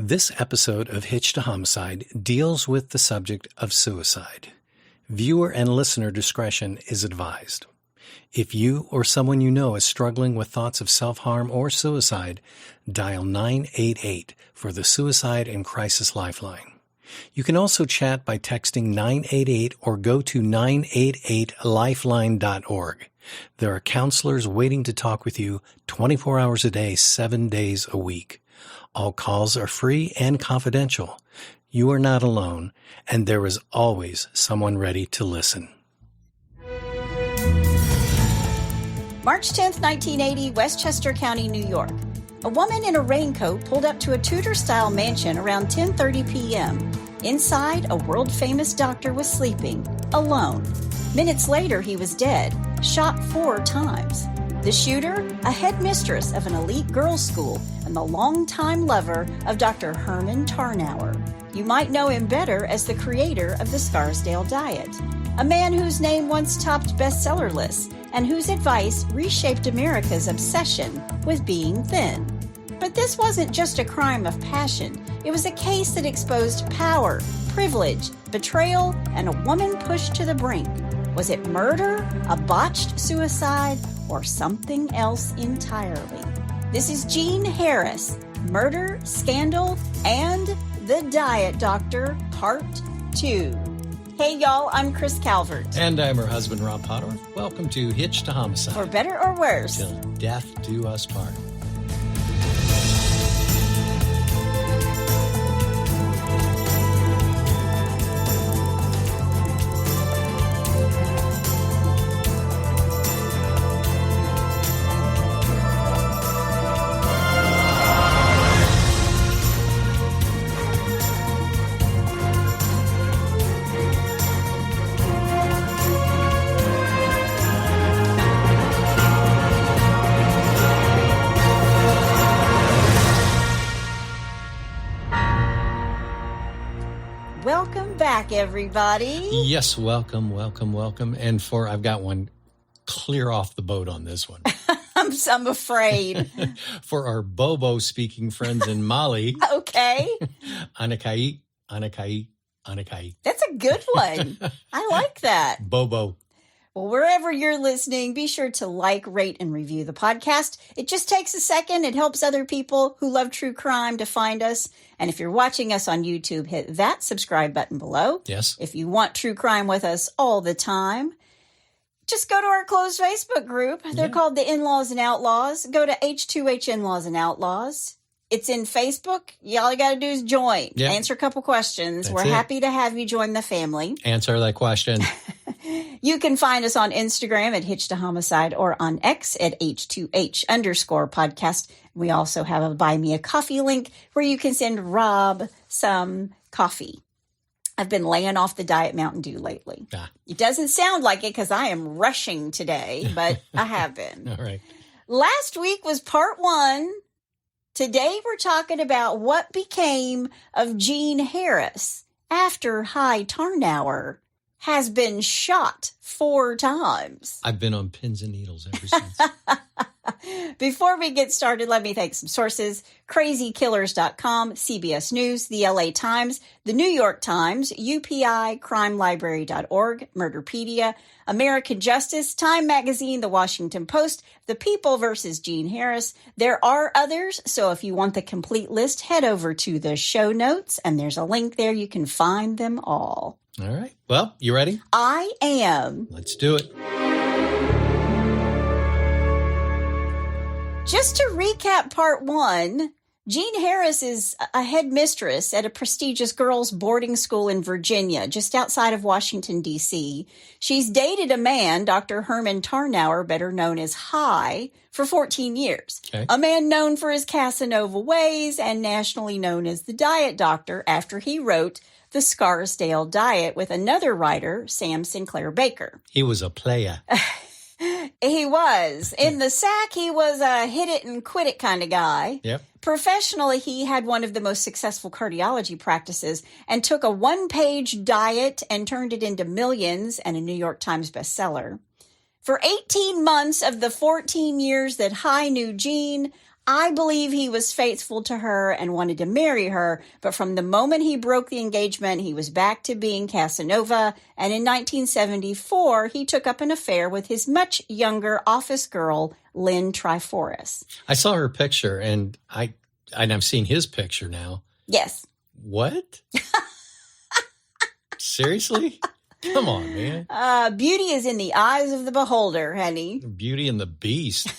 This episode of Hitch to Homicide deals with the subject of suicide. Viewer and listener discretion is advised. If you or someone you know is struggling with thoughts of self-harm or suicide, dial 988 for the Suicide and Crisis Lifeline. You can also chat by texting 988 or go to 988lifeline.org. There are counselors waiting to talk with you 24 hours a day, 7 days a week. All calls are free and confidential. You are not alone, and there is always someone ready to listen. March 10th, 1980, Westchester County, New York. A woman in a raincoat pulled up to a Tudor-style mansion around 10:30 p.m. Inside, a world-famous doctor was sleeping, alone. Minutes later, he was dead, shot 4 times. The shooter, a headmistress of an elite girls' school and the longtime lover of Dr. Herman Tarnower. You might know him better as the creator of the Scarsdale Diet, a man whose name once topped bestseller lists and whose advice reshaped America's obsession with being thin. But this wasn't just a crime of passion. It was a case that exposed power, privilege, betrayal, and a woman pushed to the brink. Was it murder, a botched suicide, or something else entirely? This is Jean Harris, Murder, Scandal, and the Diet Doctor, Part 2. Hey, y'all, I'm Chris Calvert. And I'm her husband, Rob Potter. Welcome to Hitch to Homicide. For better or worse. Till death do us part. Welcome back, everybody. Yes, welcome. And I've got one clear off the boat on this one. I'm afraid. For our Bobo-speaking friends in Mali. Okay. Anakai. That's a good one. I like that. Bobo. Well, wherever you're listening, be sure to like, rate, and review the podcast. It just takes a second. It helps other people who love true crime to find us. And if you're watching us on YouTube, hit that subscribe button below. Yes. If you want true crime with us all the time, just go to our closed Facebook group. They're called the In-Laws and Outlaws. Go to H2H In-Laws and Outlaws. It's in Facebook. All you got to do is join. Yep. Answer a couple questions. We're happy to have you join the family. Answer that question. You can find us on Instagram at Hitch to Homicide or on X at H2H_podcast. We also have a Buy Me a Coffee link where you can send Rob some coffee. I've been laying off the Diet Mountain Dew lately. It doesn't sound like it because I am rushing today, but I have been. All right. Last week was part 1. Today we're talking about what became of Jean Harris after Tarnower has been shot 4 times. I've been on pins and needles ever since. Before we get started, let me thank some sources. CrazyKillers.com, CBS News, the LA Times, the New York Times, UPI, CrimeLibrary.org, Murderpedia, American Justice, Time Magazine, The Washington Post, The People versus Jean Harris. There are others, so if you want the complete list, head over to the show notes, and there's a link there. You can find them all. All right. Well, you ready? I am. Let's do it. Just to recap part 1, Jean Harris is a headmistress at a prestigious girls' boarding school in Virginia, just outside of Washington, D.C. She's dated a man, Dr. Herman Tarnower, better known as Hi, for 14 years. Okay. A man known for his Casanova ways and nationally known as the Diet Doctor after he wrote The Scarsdale Diet with another writer, Sam Sinclair Baker. He was a player. He was. In the sack, he was a hit it and quit it kind of guy. Yep. Professionally, he had one of the most successful cardiology practices and took a 1-page diet and turned it into millions and a New York Times bestseller. For 18 months of the 14 years that Hi knew Jean, I believe he was faithful to her and wanted to marry her, but from the moment he broke the engagement, he was back to being Casanova, and in 1974, he took up an affair with his much younger office girl, Lynn Triforis. I saw her picture, and I've seen his picture now. Yes. What? Seriously? Come on, man. Beauty is in the eyes of the beholder, honey. Beauty and the Beast.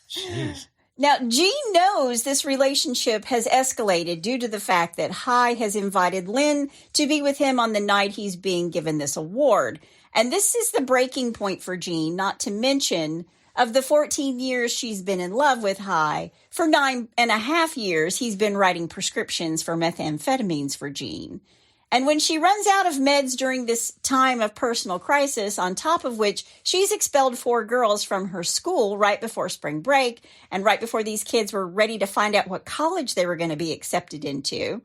Jeez. Now, Jean knows this relationship has escalated due to the fact that High has invited Lynn to be with him on the night he's being given this award. And this is the breaking point for Jean, not to mention of the 14 years she's been in love with High. For 9.5 years, he's been writing prescriptions for methamphetamines for Jean. And when she runs out of meds during this time of personal crisis, on top of which she's expelled 4 girls from her school right before spring break and right before these kids were ready to find out what college they were going to be accepted into.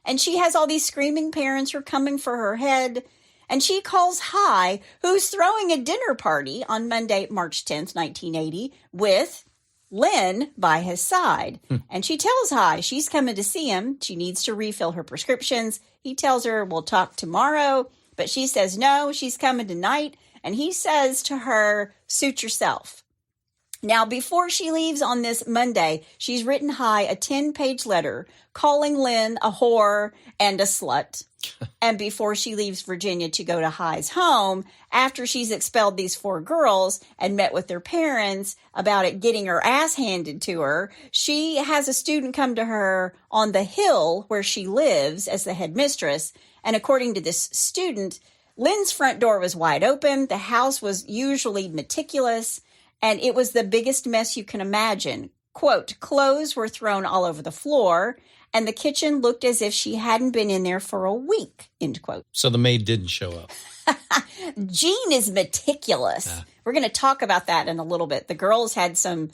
And she has all these screaming parents who are coming for her head. And she calls High, who's throwing a dinner party on Monday, March 10th, 1980, with Lynn by his side. And she tells High she's coming to see him. She needs to refill her prescriptions. He tells her, we'll talk tomorrow. But she says, no, she's coming tonight. And he says to her, suit yourself. Now, before she leaves on this Monday, she's written High a 10-page letter calling Lynn a whore and a slut. And before she leaves Virginia to go to High's home, after she's expelled these 4 girls and met with their parents about it getting her ass handed to her, she has a student come to her on the hill where she lives as the headmistress. And according to this student, Lynn's front door was wide open. The house was usually meticulous, and it was the biggest mess you can imagine. Quote, clothes were thrown all over the floor, and the kitchen looked as if she hadn't been in there for a week, end quote. So the maid didn't show up. Jean is meticulous. We're going to talk about that in a little bit. The girls had some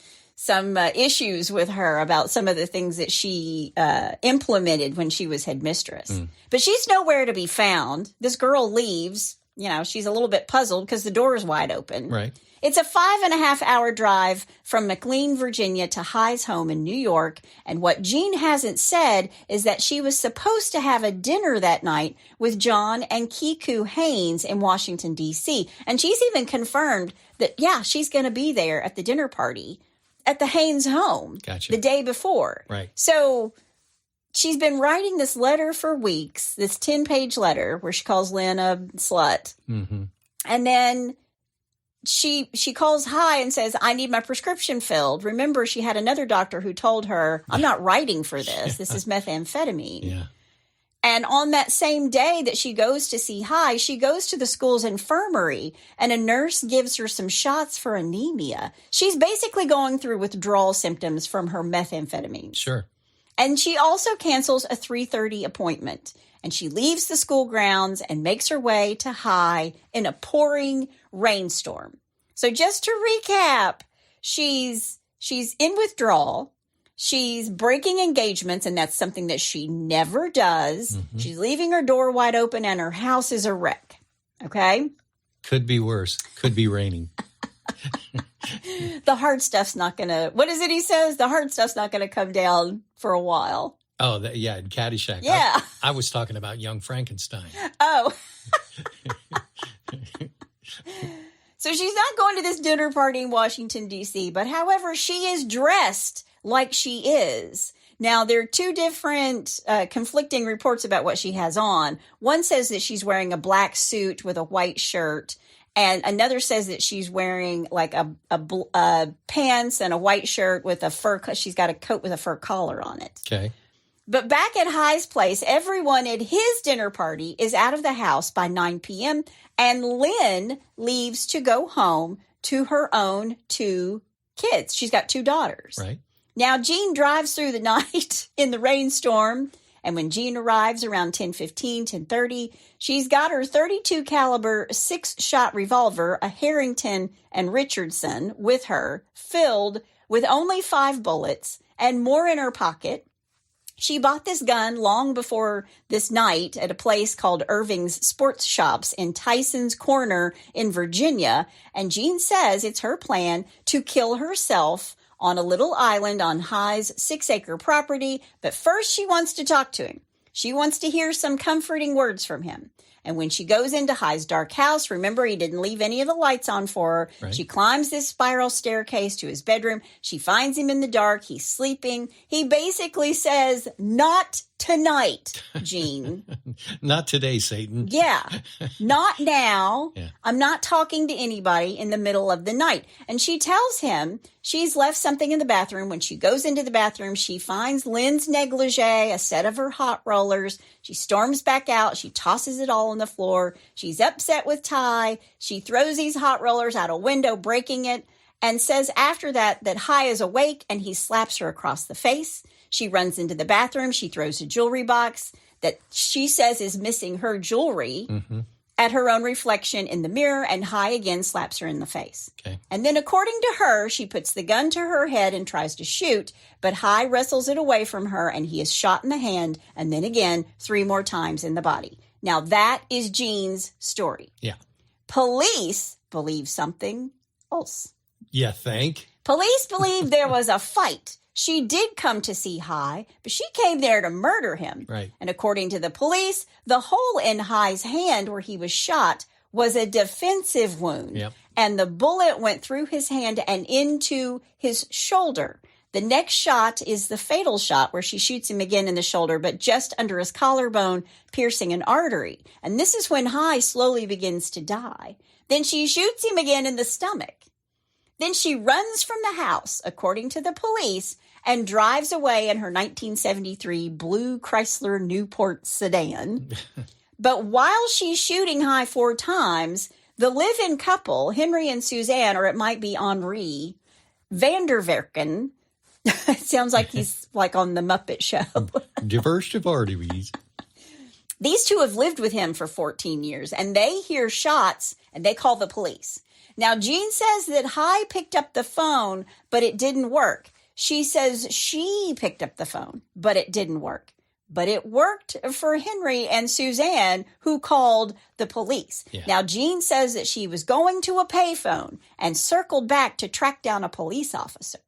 issues with her about some of the things that she implemented when she was headmistress. But she's nowhere to be found. This girl leaves. You know, she's a little bit puzzled because the door is wide open. Right. It's a 5.5-hour drive from McLean, Virginia to High's home in New York. And what Jean hasn't said is that she was supposed to have a dinner that night with John and Kiku Haynes in Washington, D.C. And she's even confirmed that, yeah, she's going to be there at the dinner party at the Haynes home the day before. Right. So she's been writing this letter for weeks, this 10-page letter where she calls Lynn a slut. Mm-hmm. And then she calls High and says, I need my prescription filled. Remember, she had another doctor who told her, I'm not writing for this. This is methamphetamine. Yeah. And on that same day that she goes to see High, she goes to the school's infirmary, and a nurse gives her some shots for anemia. She's basically going through withdrawal symptoms from her methamphetamine. Sure. And she also cancels a 3:30 appointment. And she leaves the school grounds and makes her way to High in a pouring rainstorm. So just to recap, she's in withdrawal. She's breaking engagements, and that's something that she never does. Mm-hmm. She's leaving her door wide open, and her house is a wreck. Okay? Could be worse. Could be raining. The hard stuff's not going to, what is it he says? The hard stuff's not going to come down for a while. Oh, yeah, in Caddyshack. Yeah. I was talking about Young Frankenstein. Oh. So she's not going to this dinner party in Washington, D.C., but however, she is dressed like she is. Now, there are 2 different conflicting reports about what she has on. One says that she's wearing a black suit with a white shirt, and another says that she's wearing like a pants and a white shirt with a fur. She's got a coat with a fur collar on it. Okay. But back at High's place, everyone at his dinner party is out of the house by 9 p.m., and Lynn leaves to go home to her own 2 kids. She's got 2 daughters. Right. Now, Jean drives through the night in the rainstorm, and when Jean arrives around 10:15, 10:30, she's got her .32 caliber 6-shot revolver, a Harrington and Richardson, with her, filled with only 5 bullets and more in her pocket. She bought this gun long before this night at a place called Irving's Sports Shops in Tyson's Corner in Virginia. And Jean says it's her plan to kill herself on a little island on High's 6-acre property. But first, she wants to talk to him. She wants to hear some comforting words from him. And when she goes into High's dark house, remember, he didn't leave any of the lights on for her. Right. She climbs this spiral staircase to his bedroom. She finds him in the dark. He's sleeping. He basically says, "Not tonight, Jean." Not today, Satan. Yeah. Not now. Yeah. I'm not talking to anybody in the middle of the night. And she tells him she's left something in the bathroom. When she goes into the bathroom, she finds Lynn's negligee, a set of her hot rollers. She storms back out. She tosses it all on the floor. She's upset with Ty. She throws these hot rollers out a window, breaking it, and says after that High is awake, and he slaps her across the face. She runs into the bathroom. She throws a jewelry box that she says is missing her jewelry at her own reflection in the mirror, and High again slaps her in the face. Okay. And then, according to her, she puts the gun to her head and tries to shoot, but High wrestles it away from her, and he is shot in the hand, and then again 3 more times in the body. Now, that is Jean's story. Yeah. Police believe something else. You think? Police believe there was a fight. She did come to see High, but she came there to murder him. Right. And according to the police, the hole in High's hand where he was shot was a defensive wound. Yep. And the bullet went through his hand and into his shoulder. The next shot is the fatal shot where she shoots him again in the shoulder, but just under his collarbone, piercing an artery. And this is when High slowly begins to die. Then she shoots him again in the stomach. Then she runs from the house, according to the police, and drives away in her 1973 blue Chrysler Newport sedan. But while she's shooting High 4 times, the live-in couple, Henry and Suzanne, or it might be Henri, Vanderwerken, it sounds like he's like on the Muppet Show. Diverse arteries. These two have lived with him for 14 years, and they hear shots, and they call the police. Now, Jean says that High picked up the phone, but it didn't work. She says she picked up the phone, but it didn't work. But it worked for Henry and Suzanne, who called the police. Yeah. Now, Jean says that she was going to a payphone and circled back to track down a police officer.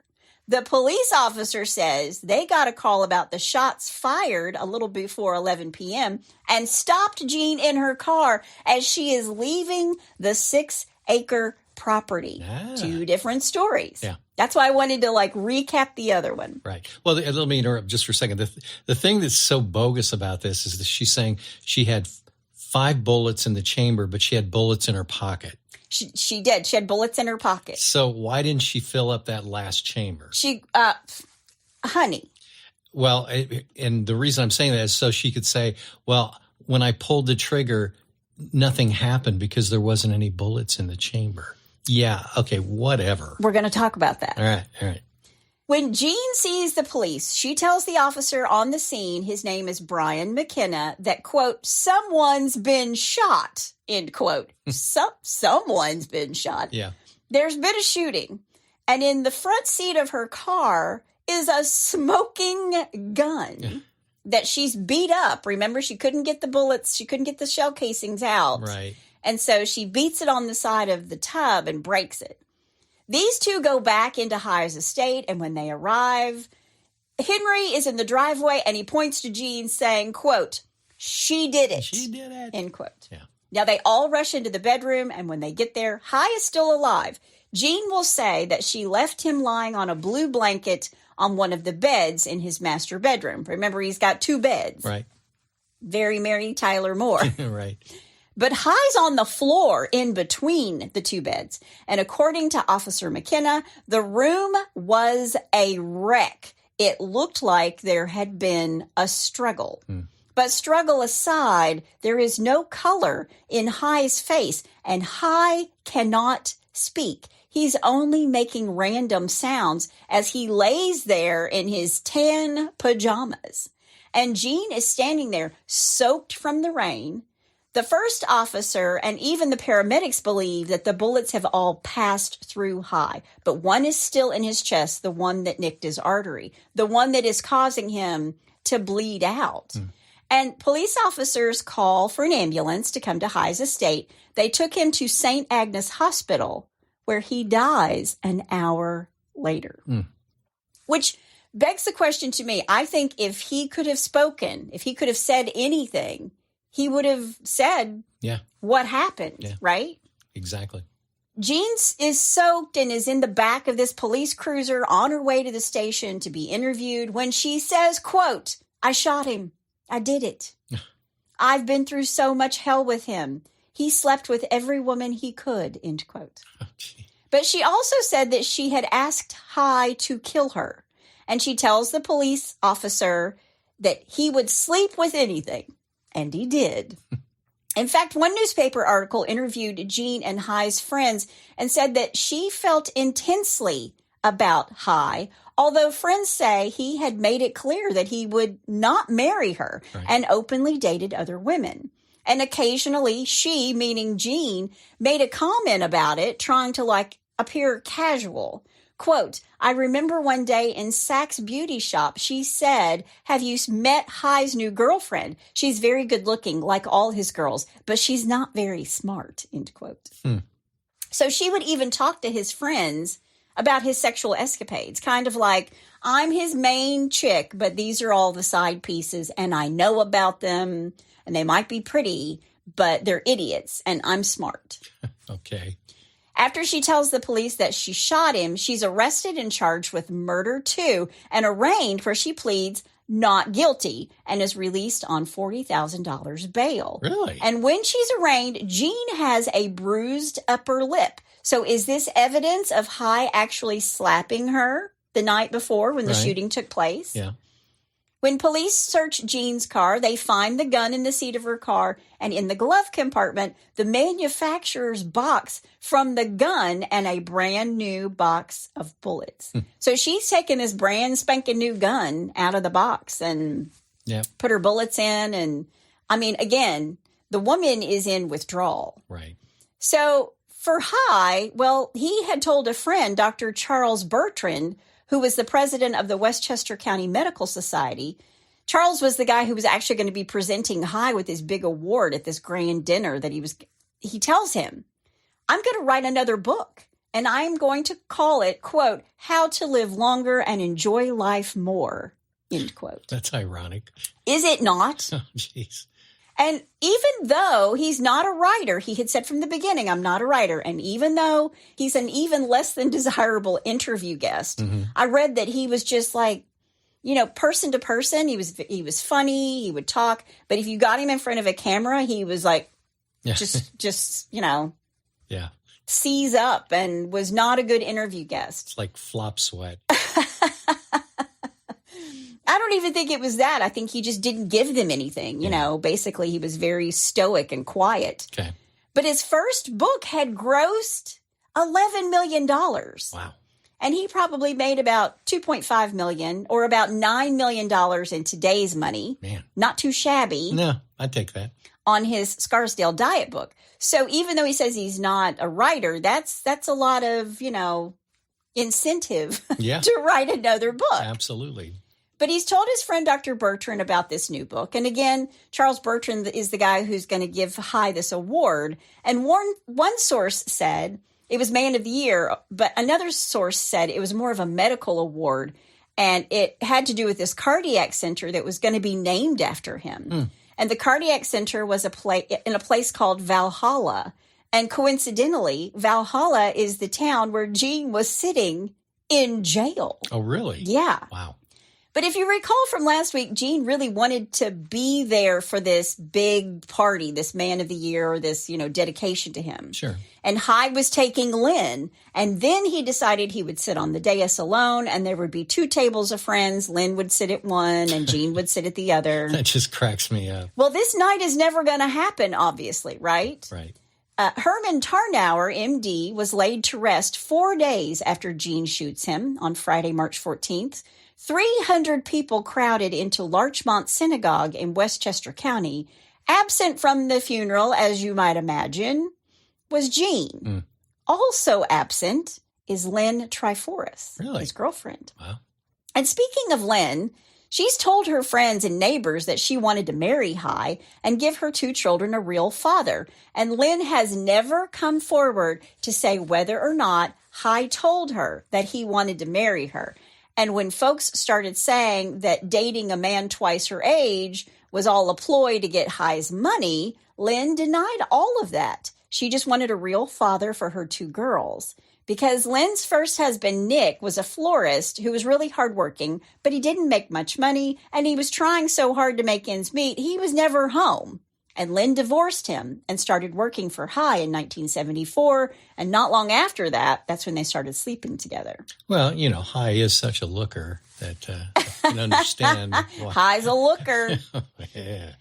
The police officer says they got a call about the shots fired a little before 11 p.m. and stopped Jean in her car as she is leaving the 6-acre property. 2 different stories. Yeah. That's why I wanted to recap the other one. Right. Well, let me interrupt just for a second. The thing that's so bogus about this is that she's saying she had 5 bullets in the chamber, but she had bullets in her pocket. She did. She had bullets in her pocket. So why didn't she fill up that last chamber? Honey. Well, and the reason I'm saying that is so she could say, well, when I pulled the trigger, nothing happened because there wasn't any bullets in the chamber. Yeah. Okay. Whatever. We're going to talk about that. All right. When Jean sees the police, she tells the officer on the scene, his name is Brian McKenna, that, quote, someone's been shot, end quote. Someone's been shot. Yeah. There's been a shooting. And in the front seat of her car is a smoking gun that she's beat up. Remember, she couldn't get the bullets. She couldn't get the shell casings out. Right. And so she beats it on the side of the tub and breaks it. These two go back into High's estate, and when they arrive, Henry is in the driveway, and he points to Jean saying, quote, she did it. She did it. End quote. Yeah. Now, they all rush into the bedroom, and when they get there, High is still alive. Jean will say that she left him lying on a blue blanket on one of the beds in his master bedroom. Remember, he's got 2 beds. Right. Very Mary Tyler Moore. Right. But High's on the floor in between the 2 beds. And according to Officer McKenna, the room was a wreck. It looked like there had been a struggle. But struggle aside, there is no color in High's face, and High cannot speak. He's only making random sounds as he lays there in his tan pajamas. And Jean is standing there soaked from the rain. The first officer and even the paramedics believe that the bullets have all passed through High, but one is still in his chest, the one that nicked his artery, the one that is causing him to bleed out. And police officers call for an ambulance to come to High's estate. They took him to St. Agnes Hospital, where he dies an hour later. Which begs the question to me. I think if he could have spoken, if he could have said anything, he would have said what happened, right? Exactly. Jean is soaked and is in the back of this police cruiser on her way to the station to be interviewed when she says, quote, "I shot him. I did it. I've been through so much hell with him. He slept with every woman he could," end quote. But she also said that she had asked High to kill her. And she tells the police officer that he would sleep with anything. And he did. In fact, one newspaper article interviewed Jean and High's friends and said that she felt intensely about High, although friends say he had made it clear that he would not marry her and openly dated other women. And occasionally she, meaning Jean, made a comment about it, trying to appear casual. Quote, "I remember one day in Saks beauty shop, she said, 'Have you met High's new girlfriend? She's very good looking, like all his girls, but she's not very smart,' end quote." So she would even talk to his friends about his sexual escapades, kind of like, "I'm his main chick, but these are all the side pieces, and I know about them, and they might be pretty, but they're idiots, and I'm smart." Okay. After she tells the police that she shot him, she's arrested and charged with murder too, and arraigned where she pleads not guilty and is released on $40,000 bail. Really? And when she's arraigned, Jean has a bruised upper lip. So is this evidence of High actually slapping her the night before when the shooting took place? Yeah. When police search Jean's car, they find the gun in the seat of her car, and in the glove compartment, the manufacturer's box from the gun and a brand new box of bullets. So she's taken this brand spanking new gun out of the box and put her bullets in. And I mean, again, the woman is in withdrawal. Right. So for High, well, he had told a friend, Dr. Charles Bertrand, who was the president of the Westchester County Medical Society. Charles was the guy who was actually going to be presenting High with his big award at this grand dinner that he tells him, "I'm going to write another book, and I'm going to call it, quote, 'How to Live Longer and Enjoy Life More,' end quote." That's ironic. Is it not? Oh, jeez. And even though he's not a writer, he had said from the beginning, "I'm not a writer." And even though he's an even less than desirable interview guest, I read that he was just person to person. He was funny. He would talk. But if you got him in front of a camera, he was seize up and was not a good interview guest. It's like flop sweat. I don't even think it was that. I think he just didn't give them anything. Basically he was very stoic and quiet. Okay. But his first book had grossed $11 million. Wow. And he probably made about $2.5 million or about $9 million in today's money. Man. Not too shabby. No, I'd take that. On his Scarsdale Diet book. So even though he says he's not a writer, that's a lot of, incentive to write another book. Absolutely. But he's told his friend Dr. Bertrand about this new book. And again, Charles Bertrand is the guy who's going to give High this award. And one source said it was Man of the Year, but another source said it was more of a medical award. And it had to do with this cardiac center that was going to be named after him. And the cardiac center was in a place called Valhalla. And coincidentally, Valhalla is the town where Jean was sitting in jail. Oh, really? Yeah. Wow. But if you recall from last week, Jean really wanted to be there for this big party, this Man of the Year, or this, dedication to him. Sure. And High was taking Lynn. And then he decided he would sit on the dais alone, and there would be two tables of friends. Lynn would sit at one, and Jean would sit at the other. That just cracks me up. Well, this night is never going to happen, obviously, right? Right. Herman Tarnower, MD, was laid to rest 4 days after Jean shoots him on Friday, March 14th. 300 people crowded into Larchmont Synagogue in Westchester County. Absent from the funeral, as you might imagine, was Jean. Also absent is Lynn Triforus, his girlfriend. Wow. And speaking of Lynn, she's told her friends and neighbors that she wanted to marry High and give her two children a real father. And Lynn has never come forward to say whether or not High told her that he wanted to marry her. And when folks started saying that dating a man twice her age was all a ploy to get High's money, Lynn denied all of that. She just wanted a real father for her 2 girls. Because Lynn's first husband, Nick, was a florist who was really hardworking, but he didn't make much money, and he was trying so hard to make ends meet, he was never home. And Lynn divorced him and started working for High in 1974, and not long after that, that's when they started sleeping together. Well, High is such a looker that I can understand. High's a looker. Yeah.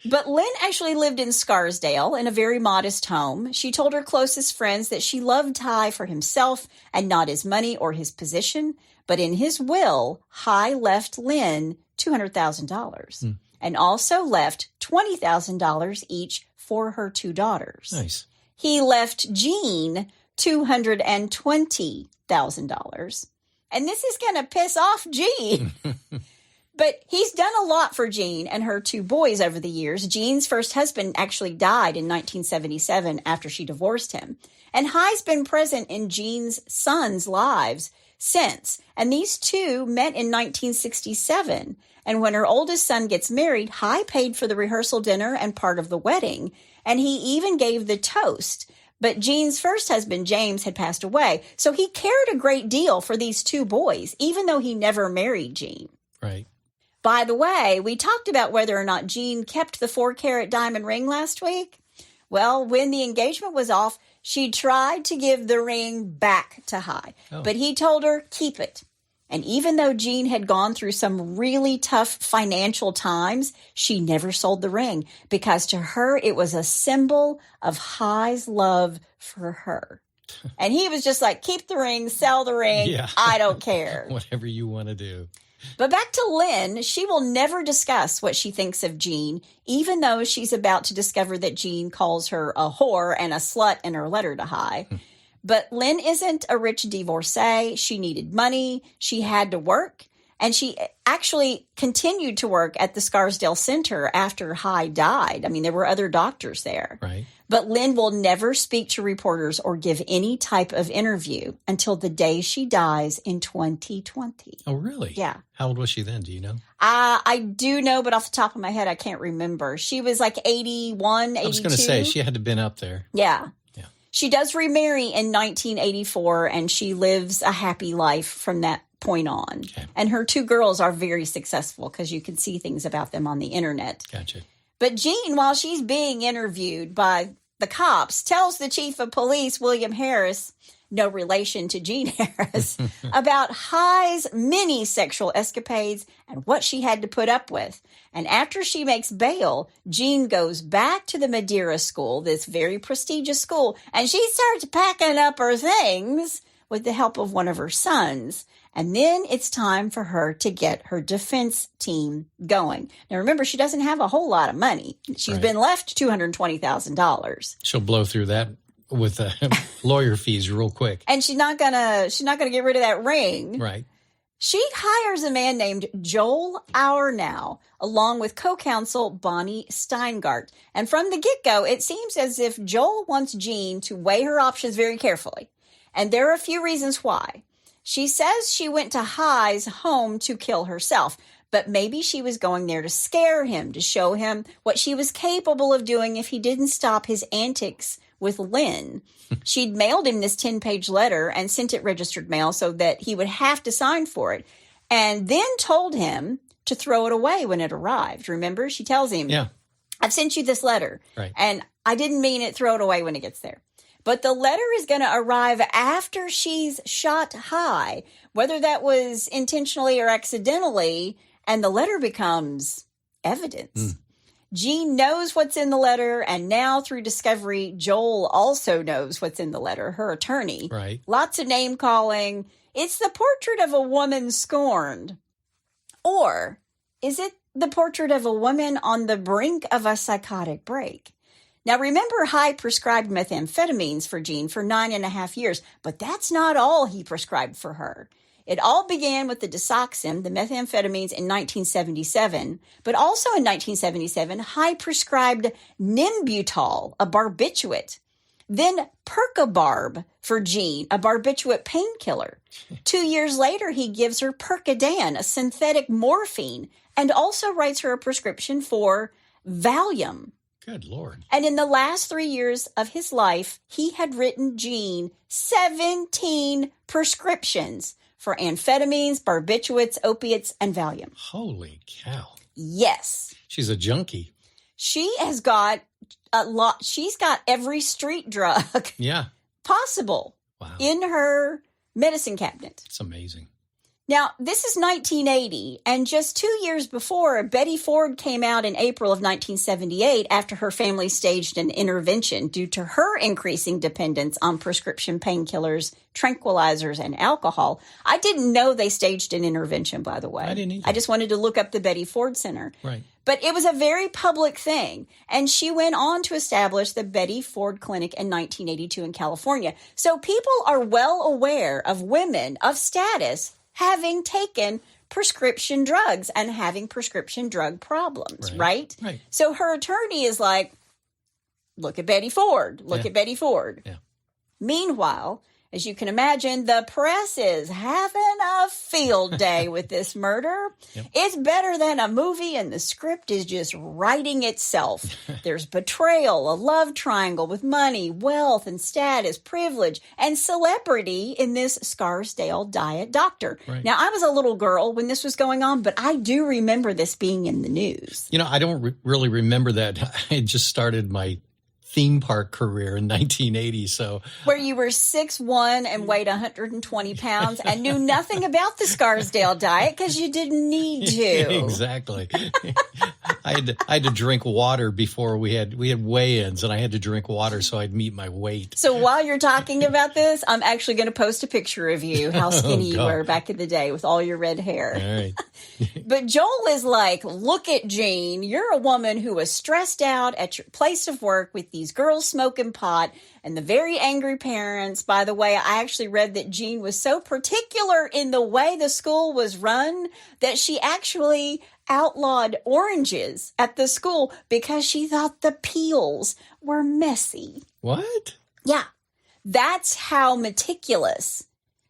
But Lynn actually lived in Scarsdale in a very modest home. She told her closest friends that she loved High for himself and not his money or his position. But in his will, High left Lynn $200,000 and also left $20,000 each for her 2 daughters. Nice. He left Jean $220,000. And this is going to piss off Jean. But he's done a lot for Jean and her 2 boys over the years. Jean's first husband actually died in 1977 after she divorced him. And High's been present in Jean's sons' lives since. And these 2 met in 1967. And when her oldest son gets married, High paid for the rehearsal dinner and part of the wedding. And he even gave the toast. But Jean's first husband, James, had passed away. So he cared a great deal for these 2 boys, even though he never married Jean. Right. By the way, we talked about whether or not Jean kept the 4-carat diamond ring last week. Well, when the engagement was off, she tried to give the ring back to High, but he told her, keep it. And even though Jean had gone through some really tough financial times, she never sold the ring because to her, it was a symbol of High's love for her. And he was just like, keep the ring, sell the ring. Yeah. I don't care. Whatever you want to do. But back to Lynn, she will never discuss what she thinks of Jean, even though she's about to discover that Jean calls her a whore and a slut in her letter to High. But Lynn isn't a rich divorcee. She needed money. She had to work. And she actually continued to work at the Scarsdale Center after High died. I mean, there were other doctors there. Right. But Lynn will never speak to reporters or give any type of interview until the day she dies in 2020. Oh, really? Yeah. How old was she then? Do you know? I do know, but off the top of my head, I can't remember. She was like 81, 82. I was going to say, she had to have been up there. Yeah. She does remarry in 1984, and she lives a happy life from that point on. Okay. And her 2 girls are very successful because you can see things about them on the internet. Gotcha. But Jean, while she's being interviewed by the cops, tells the chief of police, William Harris, no relation to Jean Harris, about High's many sexual escapades and what she had to put up with. And after she makes bail, Jean goes back to the Madeira school, this very prestigious school, and she starts packing up her things with the help of one of her sons. And then it's time for her to get her defense team going. Now, remember, she doesn't have a whole lot of money. She's been left $220,000. She'll blow through that with lawyer fees real quick. And she's not gonna get rid of that ring. Right. She hires a man named Joel Aurnow, along with co-counsel Bonnie Steingart. And from the get-go, it seems as if Joel wants Jean to weigh her options very carefully. And there are a few reasons why. She says she went to High's home to kill herself, but maybe she was going there to scare him, to show him what she was capable of doing if he didn't stop his antics with Lynn. She'd mailed him this 10-page letter and sent it registered mail so that he would have to sign for it, and then told him to throw it away when it arrived. Remember? She tells him, yeah, I've sent you this letter, and I didn't mean it. Throw it away when it gets there. But the letter is going to arrive after she's shot High, whether that was intentionally or accidentally, and the letter becomes evidence. Jean knows what's in the letter, and now through discovery, Joel also knows what's in the letter, her attorney. Right. Lots of name-calling. It's the portrait of a woman scorned. Or is it the portrait of a woman on the brink of a psychotic break? Now, remember, High prescribed methamphetamines for Jean for 9.5 years, but that's not all he prescribed for her. It all began with the Desoxym, the methamphetamines, in 1977, but also in 1977, High prescribed Nimbutol, a barbiturate. Then Percobarb for Jean, a barbiturate painkiller. 2 years later, he gives her Percodan, a synthetic morphine, and also writes her a prescription for Valium. Good Lord. And in the last 3 years of his life, he had written Jean 17 prescriptions for amphetamines, barbiturates, opiates, and Valium. Holy cow. Yes. She's a junkie. She has got a lot. She's got every street drug possible in her medicine cabinet. It's amazing. Now, this is 1980, and just 2 years before, Betty Ford came out in April of 1978 after her family staged an intervention due to her increasing dependence on prescription painkillers, tranquilizers, and alcohol. I didn't know they staged an intervention, by the way. I didn't either. I just wanted to look up the Betty Ford Center. Right. But it was a very public thing, and she went on to establish the Betty Ford Clinic in 1982 in California. So people are well aware of women of status having taken prescription drugs and having prescription drug problems, right? Right. So her attorney is like, look at Betty Ford. Look at Betty Ford. Yeah. Meanwhile, as you can imagine, the press is having a field day with this murder. Yep. It's better than a movie, and the script is just writing itself. There's betrayal, a love triangle with money, wealth, and status, privilege, and celebrity in this Scarsdale Diet doctor. Right. Now, I was a little girl when this was going on, but I do remember this being in the news. You know, I don't really remember that. I had just started my theme park career in 1980, so where you were 6'1" and weighed 120 pounds and knew nothing about the Scarsdale Diet because you didn't need to. Exactly. I had to drink water before we had weigh-ins, and I had to drink water so I'd meet my weight. So while you're talking about this, I'm actually going to post a picture of you, how skinny you were back in the day with all your red hair. All right. But Joel is like, look at Jean. You're a woman who was stressed out at your place of work with these girls smoking pot and the very angry parents. By the way, I actually read that Jean was so particular in the way the school was run that she actually outlawed oranges at the school because she thought the peels were messy. What? Yeah. That's how meticulous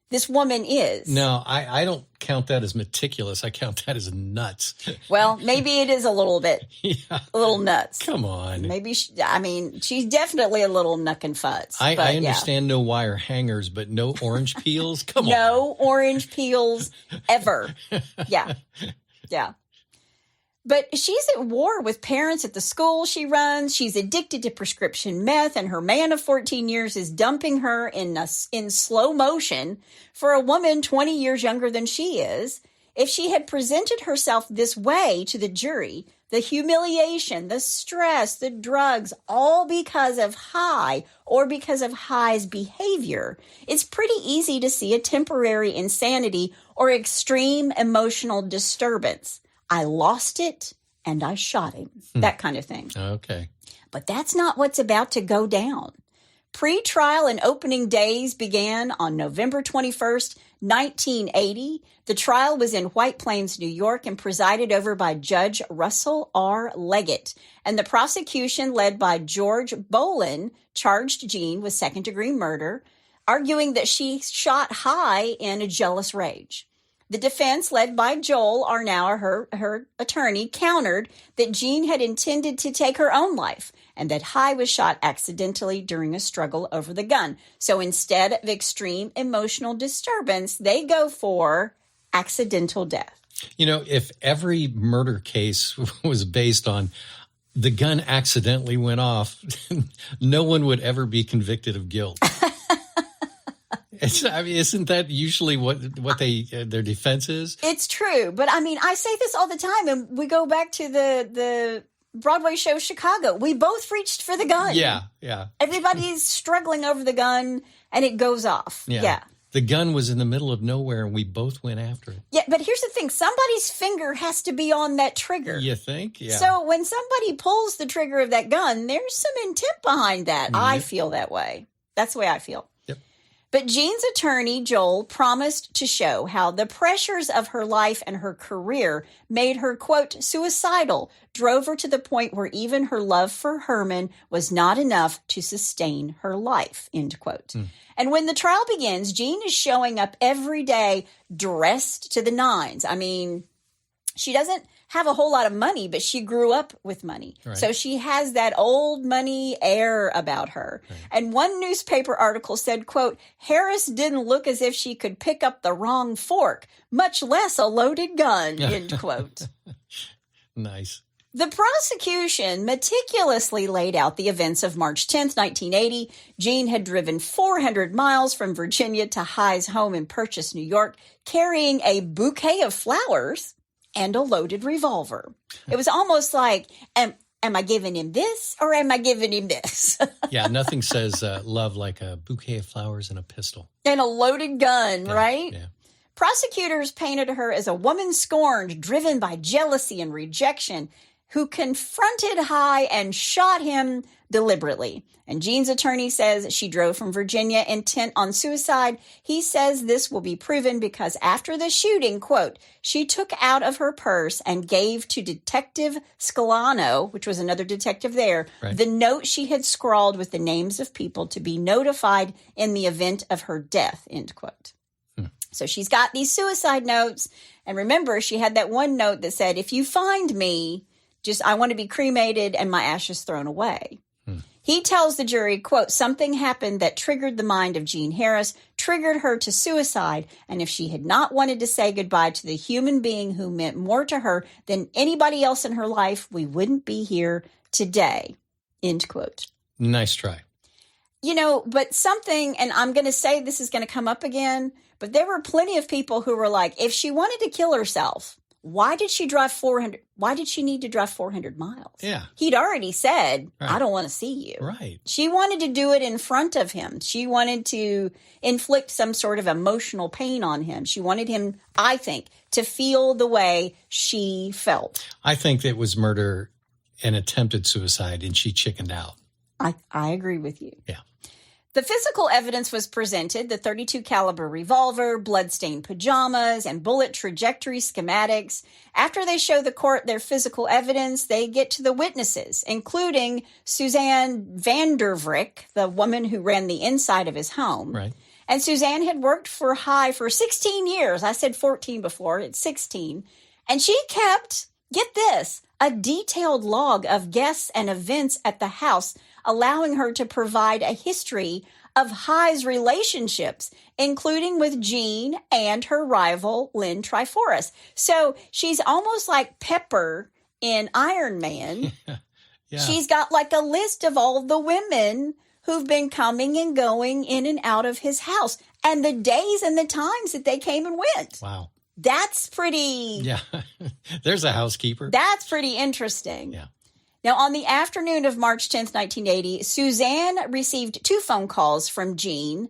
this woman is. No, I don't count that as meticulous. I count that as nuts. Well, maybe it is a little bit, a little nuts. Come on. Maybe, she's definitely a little nuck and futz. I understand no wire hangers, but no orange peels? Come on. No orange peels ever. Yeah. Yeah. But she's at war with parents at the school she runs. She's addicted to prescription meth, and her man of 14 years is dumping her in slow motion for a woman 20 years younger than she is. If she had presented herself this way to the jury, the humiliation, the stress, the drugs, all because of High or because of High's behavior, it's pretty easy to see a temporary insanity or extreme emotional disturbance. I lost it and I shot him. That kind of thing. Okay. But that's not what's about to go down. Pre-trial and opening days began on November 21st, 1980. The trial was in White Plains, New York, and presided over by Judge Russell R. Leggett. And the prosecution, led by George Bolin, charged Jean with second-degree murder, arguing that she shot High in a jealous rage. The defense, led by Joel, her attorney, countered that Jean had intended to take her own life and that High was shot accidentally during a struggle over the gun. So instead of extreme emotional disturbance, they go for accidental death. You know, if every murder case was based on the gun accidentally went off, no one would ever be convicted of guilt. Isn't that usually what their defense is? It's true. But I say this all the time, and we go back to the Broadway show Chicago. We both reached for the gun. Yeah. Everybody's struggling over the gun, and it goes off. Yeah. The gun was in the middle of nowhere, and we both went after it. Yeah, but here's the thing. Somebody's finger has to be on that trigger. You think? Yeah. So when somebody pulls the trigger of that gun, there's some intent behind that. I feel that way. That's the way I feel. But Jean's attorney, Joel, promised to show how the pressures of her life and her career made her, quote, suicidal, drove her to the point where even her love for Herman was not enough to sustain her life, end quote. And when the trial begins, Jean is showing up every day dressed to the nines. I mean, she doesn't have a whole lot of money, but she grew up with money. Right. So she has that old money air about her. Right. And one newspaper article said, quote, Harris didn't look as if she could pick up the wrong fork, much less a loaded gun, end quote. Nice. The prosecution meticulously laid out the events of March 10th, 1980. Jean had driven 400 miles from Virginia to High's home in Purchase, New York, carrying a bouquet of flowers and a loaded revolver. It was almost like, am I giving him this or am I giving him this? Yeah, nothing says love like a bouquet of flowers and a pistol. And a loaded gun, yeah, right? Yeah. Prosecutors painted her as a woman scorned, driven by jealousy and rejection, who confronted High and shot him deliberately. And Jean's attorney says she drove from Virginia intent on suicide. He says this will be proven because after the shooting, quote, she took out of her purse and gave to Detective Scalano, which was another detective there, right, the note she had scrawled with the names of people to be notified in the event of her death, end quote. So she's got these suicide notes. And remember, she had that one note that said, if you find me, I want to be cremated and my ashes thrown away. He tells the jury, quote, something happened that triggered the mind of Jean Harris, triggered her to suicide. And if she had not wanted to say goodbye to the human being who meant more to her than anybody else in her life, we wouldn't be here today, end quote. Nice try. You know, but something, and I'm going to say this is going to come up again, but there were plenty of people who were like, if she wanted to kill herself, why did she drive 400? Why did she need to drive 400 miles? Yeah. He'd already said, right, I don't want to see you. Right. She wanted to do it in front of him. She wanted to inflict some sort of emotional pain on him. She wanted him, I think, to feel the way she felt. I think it was murder and attempted suicide, and she chickened out. I agree with you. Yeah. The physical evidence was presented, the .32 caliber revolver, bloodstained pajamas, and bullet trajectory schematics. After they show the court their physical evidence, they get to the witnesses, including Suzanne Vandervrick, the woman who ran the inside of his home. Right. And Suzanne had worked for High for 16 years. I said 14 before, it's 16. And she kept, get this, a detailed log of guests and events at the house, allowing her to provide a history of High's relationships, including with Jean and her rival, Lynn Triforus. So she's almost like Pepper in Iron Man. Yeah. She's got like a list of all the women who've been coming and going in and out of his house and the days and the times that they came and went. Wow. That's pretty... Yeah. There's a housekeeper. That's pretty interesting. Yeah. Now, on the afternoon of March 10th, 1980, Suzanne received 2 phone calls from Jean.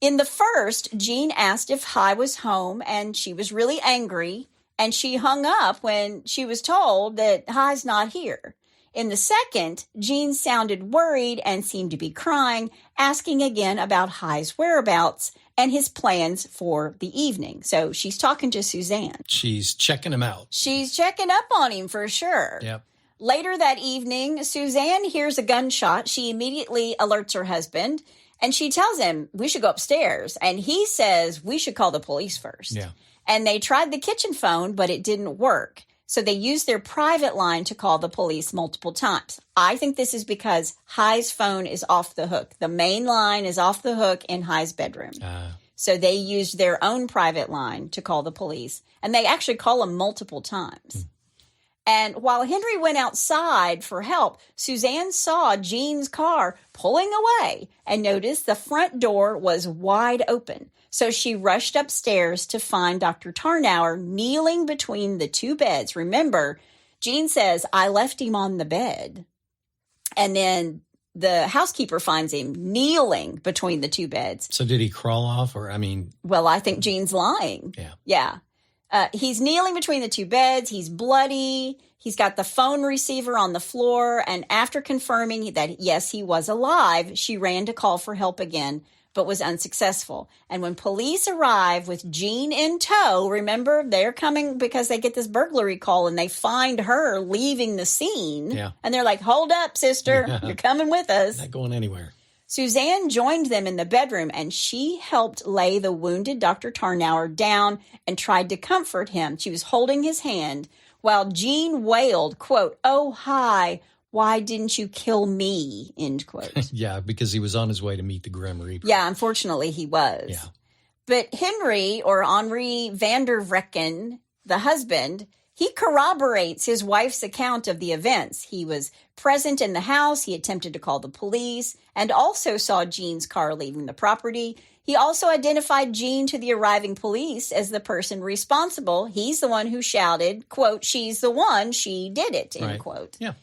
In the first, Jean asked if High was home, and she was really angry, and she hung up when she was told that High's not here. In the second, Jean sounded worried and seemed to be crying, asking again about High's whereabouts and his plans for the evening. So she's talking to Suzanne. She's checking him out. She's checking up on him for sure. Yep. Later that evening, Suzanne hears a gunshot. She immediately alerts her husband, and she tells him, we should go upstairs. And he says, we should call the police first. Yeah. And they tried the kitchen phone, but it didn't work. So they used their private line to call the police multiple times. I think this is because High's phone is off the hook. The main line is off the hook in High's bedroom. So they used their own private line to call the police. And they actually call him multiple times. And while Henry went outside for help, Suzanne saw Jean's car pulling away and noticed the front door was wide open. So she rushed upstairs to find Dr. Tarnower kneeling between the 2 beds. Remember, Jean says, I left him on the bed. And then the housekeeper finds him kneeling between the 2 beds. So did he crawl off Well, I think Jean's lying. Yeah. Yeah. He's kneeling between the 2 beds. He's bloody. He's got the phone receiver on the floor. And after confirming that, yes, he was alive, she ran to call for help again. but was unsuccessful. And when police arrive with Jean in tow, remember, they're coming because they get this burglary call and they find her leaving the scene. Yeah. And they're like, hold up, sister, you're coming with us. Not going anywhere. Suzanne joined them in the bedroom, and she helped lay the wounded Dr. Tarnower down and tried to comfort him. She was holding his hand while Jean wailed, quote, "Oh, hi, why didn't you kill me?" End quote. Yeah, because he was on his way to meet the Grim Reaper. Yeah, unfortunately he was. Yeah. But Henry van der Vrecken, the husband, he corroborates his wife's account of the events. He was present in the house. He attempted to call the police and also saw Jean's car leaving the property. He also identified Jean to the arriving police as the person responsible. He's the one who shouted, quote, "She's the one, she did it," end quote. Yeah.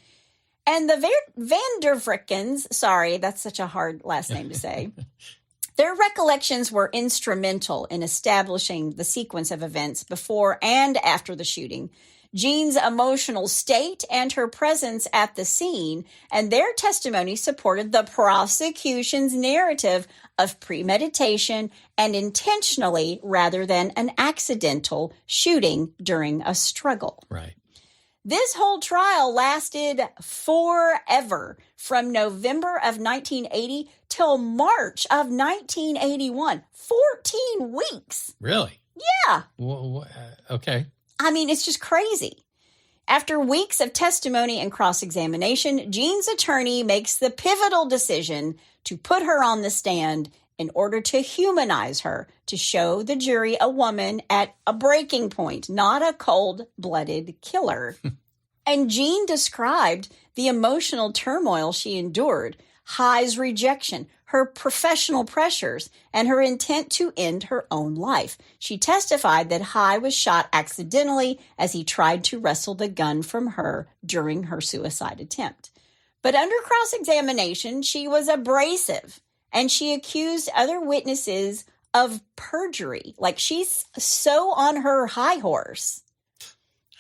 And the Van der Vreckens, sorry, that's such a hard last name to say, their recollections were instrumental in establishing the sequence of events before and after the shooting, Jean's emotional state and her presence at the scene, and their testimony supported the prosecution's narrative of premeditation and intentionally rather than an accidental shooting during a struggle. Right. This whole trial lasted forever, from November of 1980 till March of 1981. 14 weeks. Really? Yeah. Okay. I mean, it's just crazy. After weeks of testimony and cross-examination, Jean's attorney makes the pivotal decision to put her on the stand in order to humanize her, to show the jury a woman at a breaking point, not a cold-blooded killer. And Jean described the emotional turmoil she endured, High's rejection, her professional pressures, and her intent to end her own life. She testified that High was shot accidentally as he tried to wrestle the gun from her during her suicide attempt. But under cross-examination, she was abrasive, and she accused other witnesses of perjury. Like, she's so on her high horse.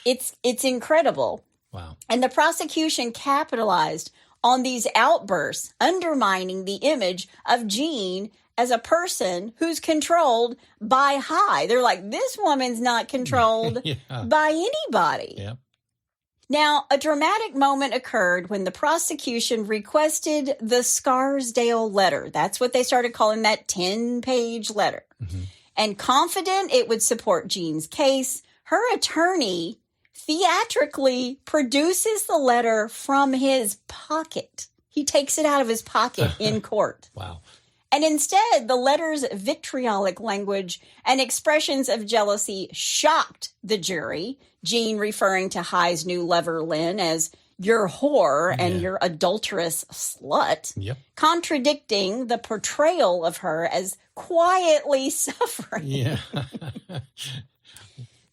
It's incredible. Wow. And the prosecution capitalized on these outbursts, undermining the image of Jean as a person who's controlled by High. They're like, this woman's not controlled by anybody. Yeah. Now, a dramatic moment occurred when the prosecution requested the Scarsdale letter. That's what they started calling that 10-page letter. Mm-hmm. And confident it would support Jean's case, her attorney theatrically produces the letter from his pocket. He takes it out of his pocket in court. Wow. And instead, the letter's vitriolic language and expressions of jealousy shocked the jury, Jean referring to High's new lover, Lynn, as your whore and your adulterous slut, contradicting the portrayal of her as quietly suffering. Yeah.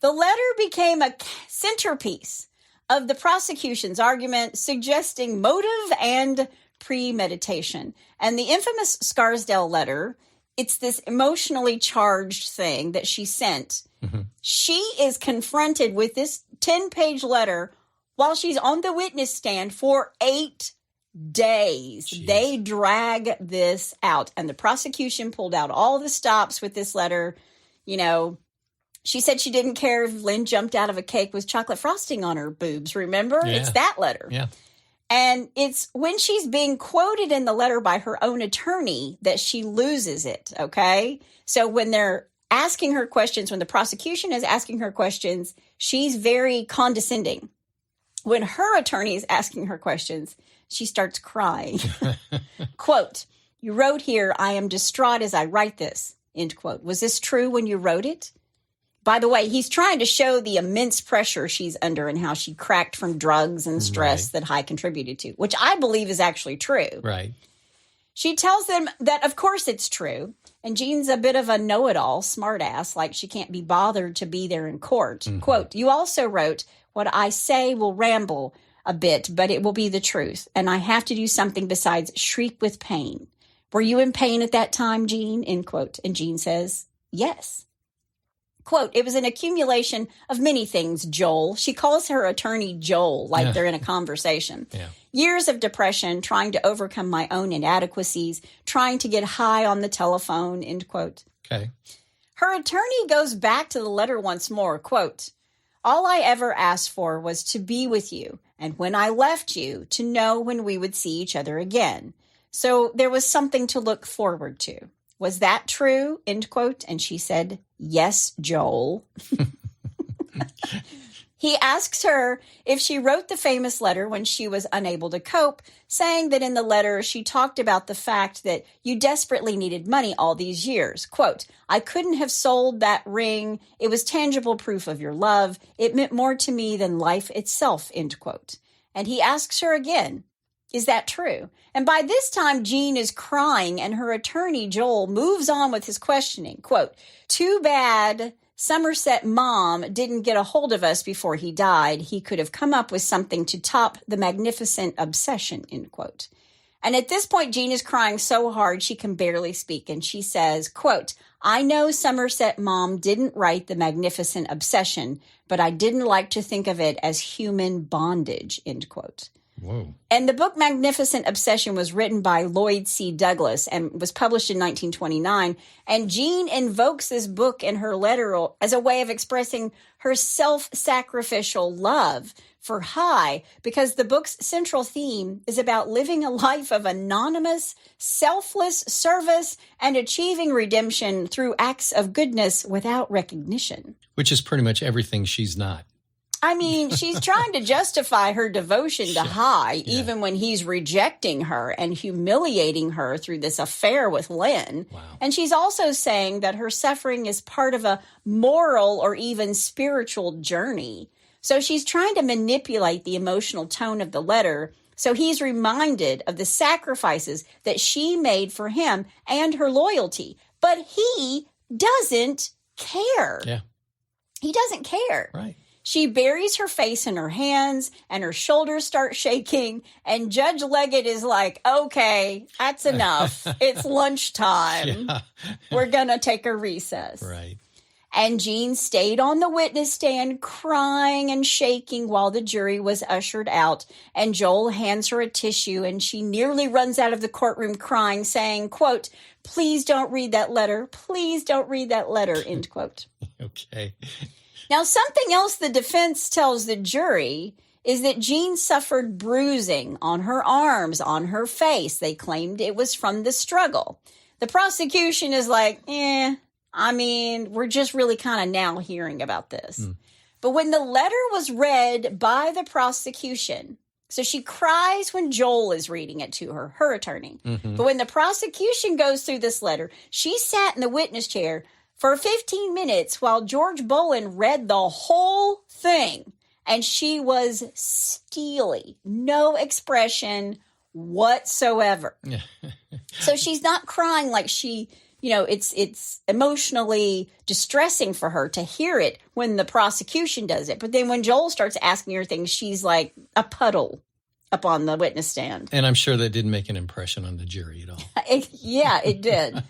The letter became a centerpiece of the prosecution's argument, suggesting motive and premeditation. And the infamous Scarsdale letter, it's this emotionally charged thing that she sent. Mm-hmm. She is confronted with this 10-page letter while she's on the witness stand for 8 days. Jeez. They drag this out. And the prosecution pulled out all the stops with this letter. You know, she said she didn't care if Lynn jumped out of a cake with chocolate frosting on her boobs. Remember? Yeah. It's that letter. Yeah. And it's when she's being quoted in the letter by her own attorney that she loses it, okay? So when they're asking her questions, when the prosecution is asking her questions, she's very condescending. When her attorney is asking her questions, she starts crying. Quote, "You wrote here, 'I am distraught as I write this,' end quote. Was this true when you wrote it?" By the way, he's trying to show the immense pressure she's under and how she cracked from drugs and stress that High contributed to, which I believe is actually true. Right. She tells them that, of course, it's true. And Jean's a bit of a know-it-all, smartass, like she can't be bothered to be there in court. Mm-hmm. Quote, "You also wrote, 'What I say will ramble a bit, but it will be the truth. And I have to do something besides shriek with pain. Were you in pain at that time, Jean?' End quote. And Jean says, 'Yes.' Quote, it was an accumulation of many things, Joel. She calls her attorney Joel, like they're in a conversation. Yeah. Years of depression, trying to overcome my own inadequacies, trying to get high on the telephone, end quote. Okay. Her attorney goes back to the letter once more, quote, all I ever asked for was to be with you, and when I left you, to know when we would see each other again. So there was something to look forward to. Was that true? End quote. And she said, yes, Joel. He asks her if she wrote the famous letter when she was unable to cope, saying that in the letter she talked about the fact that you desperately needed money all these years. Quote, I couldn't have sold that ring. It was tangible proof of your love. It meant more to me than life itself, end quote. And he asks her again, is that true? And by this time, Jean is crying, and her attorney, Joel, moves on with his questioning. Quote, too bad Somerset Mom didn't get a hold of us before he died. He could have come up with something to top the magnificent obsession, end quote. And at this point, Jean is crying so hard she can barely speak. And she says, quote, I know Somerset Mom didn't write the magnificent obsession, but I didn't like to think of it as human bondage, end quote. Whoa. And the book Magnificent Obsession was written by Lloyd C. Douglas and was published in 1929. And Jean invokes this book in her letter as a way of expressing her self-sacrificial love for High, because the book's central theme is about living a life of anonymous, selfless service and achieving redemption through acts of goodness without recognition. Which is pretty much everything she's not. I mean, she's trying to justify her devotion to High, even when he's rejecting her and humiliating her through this affair with Lynn. Wow. And she's also saying that her suffering is part of a moral or even spiritual journey. So she's trying to manipulate the emotional tone of the letter so he's reminded of the sacrifices that she made for him and her loyalty. But he doesn't care. Yeah. He doesn't care. Right. She buries her face in her hands and her shoulders start shaking. And Judge Leggett is like, okay, that's enough. It's lunchtime. Yeah. We're going to take a recess. Right. And Jean stayed on the witness stand crying and shaking while the jury was ushered out. And Joel hands her a tissue and she nearly runs out of the courtroom crying, saying, quote, please don't read that letter. Please don't read that letter, end quote. Okay. Now, something else the defense tells the jury is that Jean suffered bruising on her arms, on her face. They claimed it was from the struggle. The prosecution is like, I mean, we're just really kind of now hearing about this. But when the letter was read by the prosecution, so she cries when Joel is reading it to her, her attorney. But when the prosecution goes through this letter, she sat in the witness chair for 15 minutes while George Bolin read the whole thing. And she was steely, no expression whatsoever. So she's not crying like she, it's emotionally distressing for her to hear it when the prosecution does it. But then when Joel starts asking her things, she's like a puddle up on the witness stand. And I'm sure that didn't make an impression on the jury at all. Yeah, it did.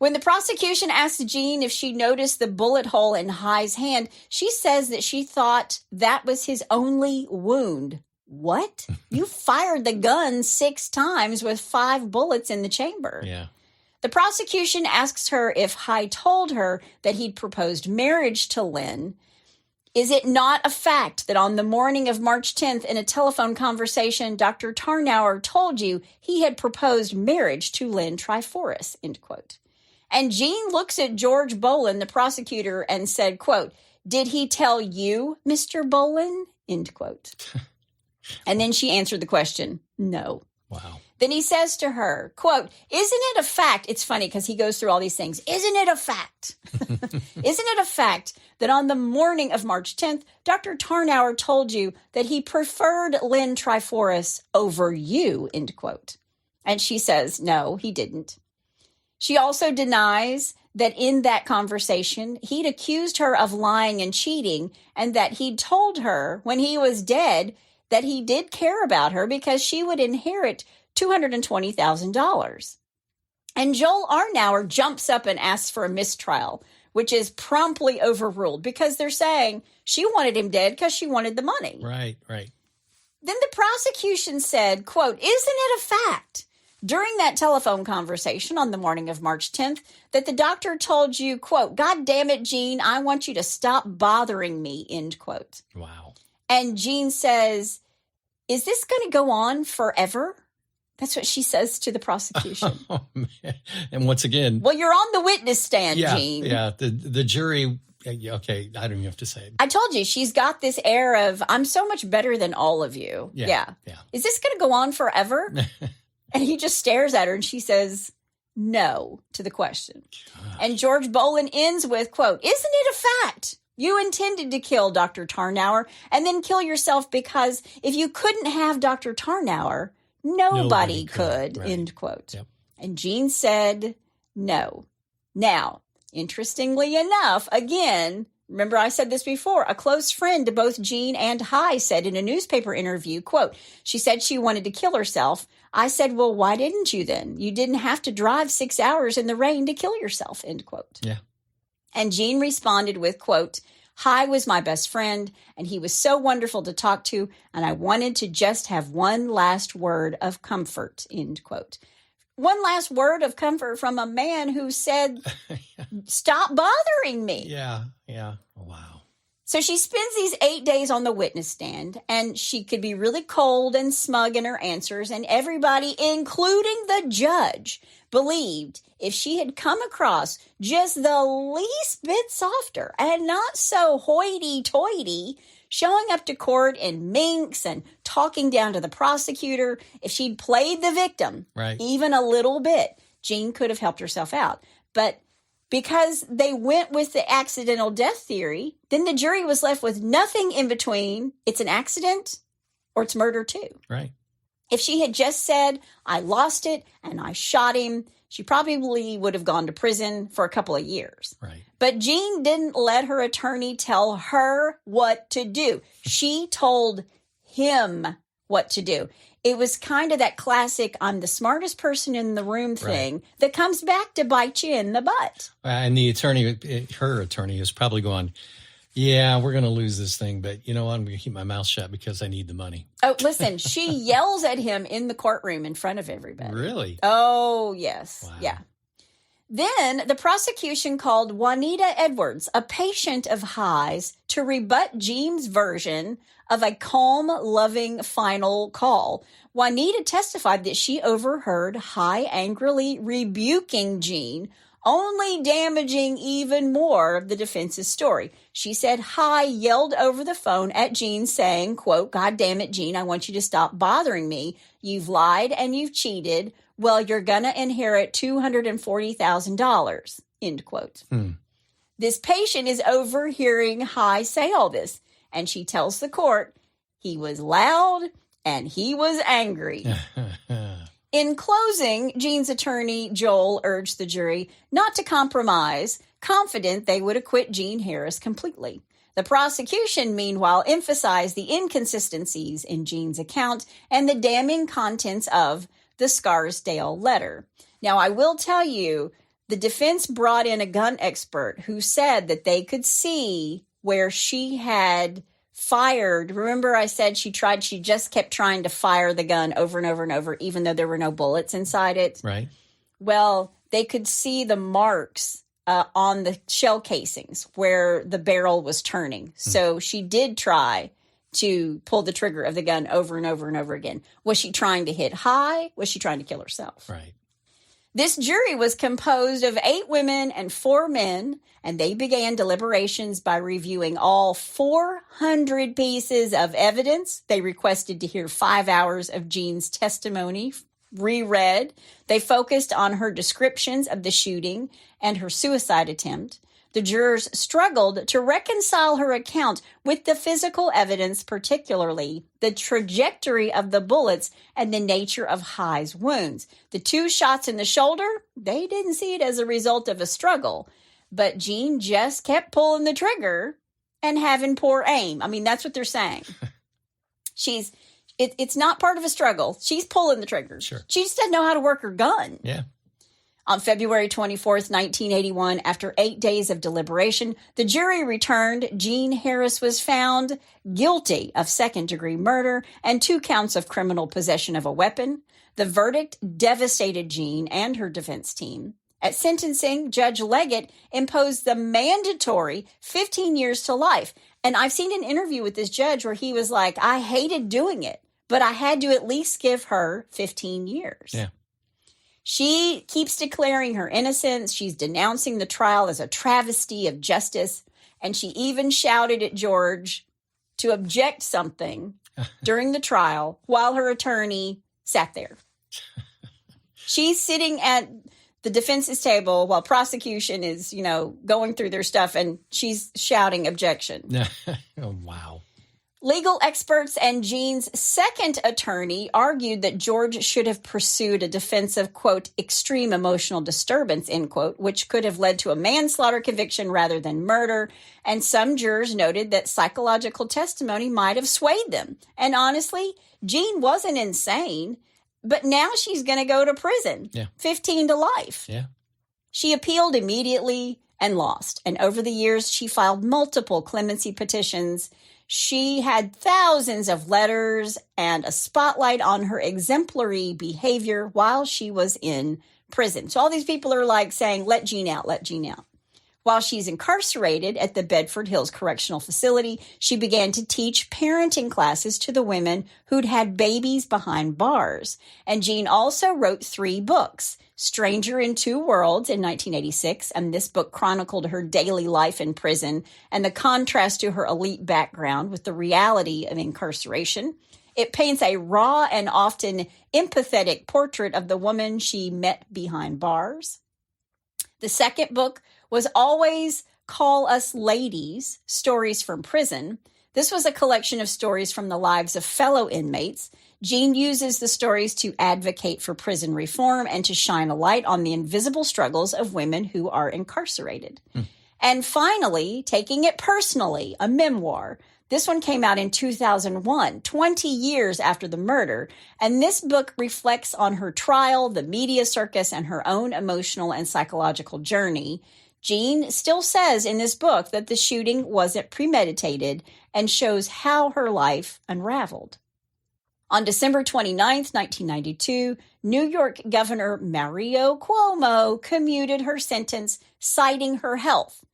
When the prosecution asked Jean if she noticed the bullet hole in High's hand, she says that she thought that was his only wound. What? You fired the gun 6 times with 5 bullets in the chamber. Yeah. The prosecution asks her if High told her that he'd proposed marriage to Lynn. Is it not a fact that on the morning of March 10th in a telephone conversation, Dr. Tarnower told you he had proposed marriage to Lynn Triforis, end quote. And Jean looks at George Bolin, the prosecutor, and said, quote, did he tell you, Mr. Bolin, end quote. And then she answered the question, no. Wow. Then he says to her, quote, isn't it a fact? It's funny because he goes through all these things. Isn't it a fact? Isn't it a fact that on the morning of March 10th, Dr. Tarnower told you that he preferred Lynn Triforis over you, end quote. And she says, no, he didn't. She also denies that in that conversation, he'd accused her of lying and cheating, and that he'd told her when he was dead that he did care about her because she would inherit $220,000. And Joel Arnauer jumps up and asks for a mistrial, which is promptly overruled because they're saying she wanted him dead because she wanted the money. Right, right. Then the prosecution said, quote, "Isn't it a fact during that telephone conversation on the morning of March 10th that the doctor told you, quote, 'God damn it, Jean, I want you to stop bothering me,' end quote." Wow. And Jean says, "Is this going to go on forever?" That's what she says to the prosecution. Oh, man. And once again, well, you're on the witness stand, yeah, Jean. Yeah, the jury, okay, I don't even have to say it. I told you, she's got this air of, I'm so much better than all of you. Yeah. Is this going to go on forever? And he just stares at her and she says no to the question. Gosh. And George Bolin ends with, quote, "Isn't it a fact you intended to kill Dr. Tarnower and then kill yourself because if you couldn't have Dr. Tarnower, nobody could," right. End quote. Yep. And Jean said no. Now, interestingly enough, again, remember I said this before, a close friend to both Jean and High said in a newspaper interview, quote, "She said she wanted to kill herself. I said, well, why didn't you then? You didn't have to drive 6 hours in the rain to kill yourself," end quote. Yeah. And Jean responded with, quote, "High was my best friend, and he was so wonderful to talk to, and I wanted to just have one last word of comfort," end quote. One last word of comfort from a man who said, "Stop bothering me." Yeah. Wow. So she spends these 8 days on the witness stand, and she could be really cold and smug in her answers, and everybody, including the judge, believed if she had come across just the least bit softer and not so hoity-toity, showing up to court in minks and talking down to the prosecutor, if she'd played the victim even a little bit, Jean could have helped herself out. But because they went with the accidental death theory, then the jury was left with nothing in between. It's an accident or it's murder too. Right. If she had just said, "I lost it and I shot him," she probably would have gone to prison for a couple of years. Right. But Jean didn't let her attorney tell her what to do. She told him what to do. It was kind of that classic, I'm the smartest person in the room thing that comes back to bite you in the butt. And the attorney, her attorney, is probably going, "Yeah, we're going to lose this thing, but you know what? I'm going to keep my mouth shut because I need the money." Oh, listen, she yells at him in the courtroom in front of everybody. Really? Oh, yes. Wow. Yeah. Then the prosecution called Juanita Edwards, a patient of High's, to rebut Jean's version of a calm, loving final call. Juanita testified that she overheard High angrily rebuking Jean, only damaging even more of the defense's story. She said High yelled over the phone at Jean saying, quote, "God damn it, Jean, I want you to stop bothering me. You've lied and you've cheated. Well, you're going to inherit $240,000, end quote. This patient is overhearing High say all this, and she tells the court he was loud and he was angry. In closing, Jean's attorney, Joel, urged the jury not to compromise, confident they would acquit Jean Harris completely. The prosecution, meanwhile, emphasized the inconsistencies in Jean's account and the damning contents of the Scarsdale letter. Now, I will tell you, the defense brought in a gun expert who said that they could see where she had fired. Remember I said she just kept trying to fire the gun over and over and over, even though there were no bullets inside it. Right. Well, they could see the marks on the shell casings where the barrel was turning. So she did try to pull the trigger of the gun over and over and over again. Was she trying to hit High? Was she trying to kill herself? Right. This jury was composed of 8 women and 4 men, and they began deliberations by reviewing all 400 pieces of evidence. They requested to hear 5 hours of Jean's testimony reread. They focused on her descriptions of the shooting and her suicide attempt. The jurors struggled to reconcile her account with the physical evidence, particularly the trajectory of the bullets and the nature of High's wounds. The 2 shots in the shoulder, they didn't see it as a result of a struggle, but Jean just kept pulling the trigger and having poor aim. I mean, that's what they're saying. It's not part of a struggle. She's pulling the trigger. Sure. She just doesn't know how to work her gun. Yeah. On February 24th, 1981, after 8 days of deliberation, the jury returned. Jean Harris was found guilty of second-degree murder and 2 counts of criminal possession of a weapon. The verdict devastated Jean and her defense team. At sentencing, Judge Leggett imposed the mandatory 15 years to life. And I've seen an interview with this judge where he was like, I hated doing it, but I had to at least give her 15 years. Yeah. She keeps declaring her innocence. She's denouncing the trial as a travesty of justice. And she even shouted at George to object something during the trial while her attorney sat there. She's sitting at the defense's table while prosecution is, going through their stuff, and she's shouting objection. Oh, wow. Legal experts and Jean's second attorney argued that George should have pursued a defense of, quote, extreme emotional disturbance, end quote, which could have led to a manslaughter conviction rather than murder. And some jurors noted that psychological testimony might have swayed them. And honestly, Jean wasn't insane, but now she's going to go to prison, 15 to life. Yeah. She appealed immediately and lost. And over the years, she filed multiple clemency petitions. She had thousands of letters and a spotlight on her exemplary behavior while she was in prison. So all these people are like saying, let Jean out, let Jean out. While she's incarcerated at the Bedford Hills Correctional Facility, she began to teach parenting classes to the women who'd had babies behind bars. And Jean also wrote 3 books. Stranger in Two Worlds in 1986, and this book chronicled her daily life in prison and the contrast to her elite background with the reality of incarceration. It paints a raw and often empathetic portrait of the woman she met behind bars. The second book was Always Call Us Ladies, Stories from Prison. This was a collection of stories from the lives of fellow inmates. Jean uses the stories to advocate for prison reform and to shine a light on the invisible struggles of women who are incarcerated. And finally, Taking It Personally, a memoir. This one came out in 2001, 20 years after the murder. And this book reflects on her trial, the media circus, and her own emotional and psychological journey. Jean still says in this book that the shooting wasn't premeditated and shows how her life unraveled. On December 29th, 1992, New York Governor Mario Cuomo commuted her sentence, citing her health.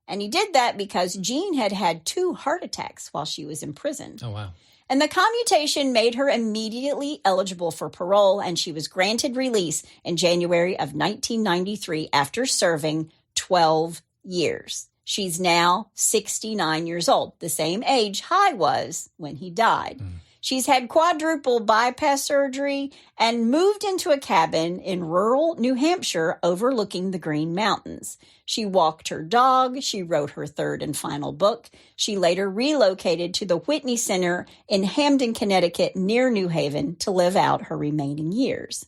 And he did that because Jean had had 2 heart attacks while she was in prison. Oh, wow. And the commutation made her immediately eligible for parole, and she was granted release in January of 1993 after serving 12 years. She's now 69 years old, the same age Hy was when he died. She's had quadruple bypass surgery and moved into a cabin in rural New Hampshire overlooking the Green Mountains. She walked her dog. She wrote her 3rd and final book. She later relocated to the Whitney Center in Hamden, Connecticut, near New Haven, to live out her remaining years.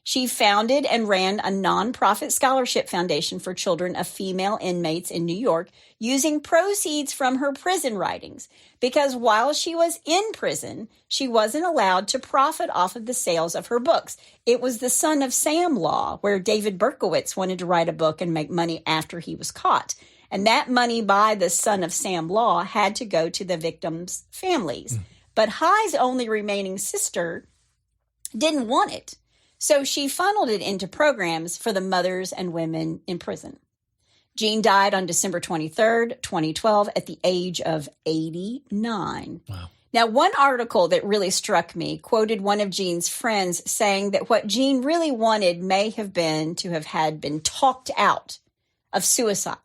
She founded and ran a nonprofit scholarship foundation for children of female inmates in New York using proceeds from her prison writings, because while she was in prison, she wasn't allowed to profit off of the sales of her books. It was the Son of Sam law, where David Berkowitz wanted to write a book and make money after he was caught. And that money by the Son of Sam law had to go to the victims' families. But Hy's only remaining sister didn't want it. So she funneled it into programs for the mothers and women in prison. Jean died on December 23rd, 2012, at the age of 89. Wow. Now, one article that really struck me quoted one of Jean's friends saying that what Jean really wanted may have been to have had been talked out of suicide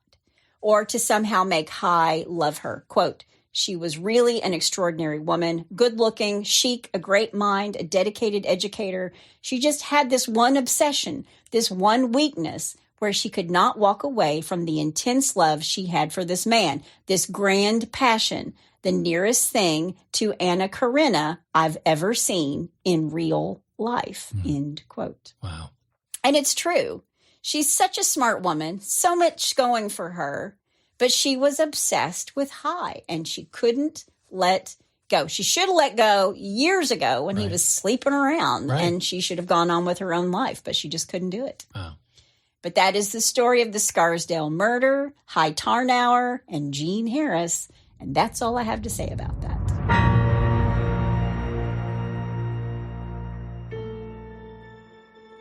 or to somehow make Hy love her. Quote, she was really an extraordinary woman, good-looking, chic, a great mind, a dedicated educator. She just had this one obsession, this one weakness, where she could not walk away from the intense love she had for this man, this grand passion, the nearest thing to Anna Karenina I've ever seen in real life, end quote. Wow. And it's true. She's such a smart woman, so much going for her. But she was obsessed with Hy, and she couldn't let go. She should have let go years ago when he was sleeping around, and she should have gone on with her own life, but she just couldn't do it. Wow. But that is the story of the Scarsdale murder, Herman Tarnower, and Jean Harris. And that's all I have to say about that.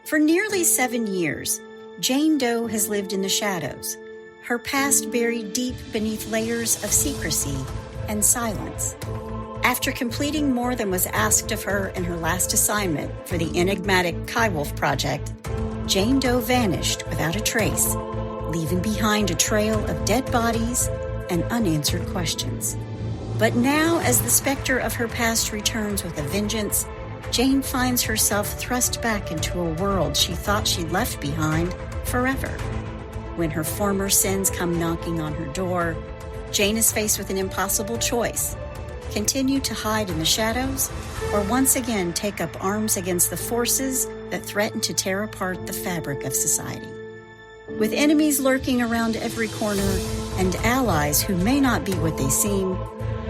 For nearly 7 years, Jane Doe has lived in the shadows, her past buried deep beneath layers of secrecy and silence. After completing more than was asked of her in her last assignment for the enigmatic Kywolf project, Jane Doe vanished without a trace, leaving behind a trail of dead bodies and unanswered questions. But now, as the specter of her past returns with a vengeance, Jane finds herself thrust back into a world she thought she'd left behind forever. When her former sins come knocking on her door, Jane is faced with an impossible choice: continue to hide in the shadows, or once again take up arms against the forces that threaten to tear apart the fabric of society. With enemies lurking around every corner and allies who may not be what they seem,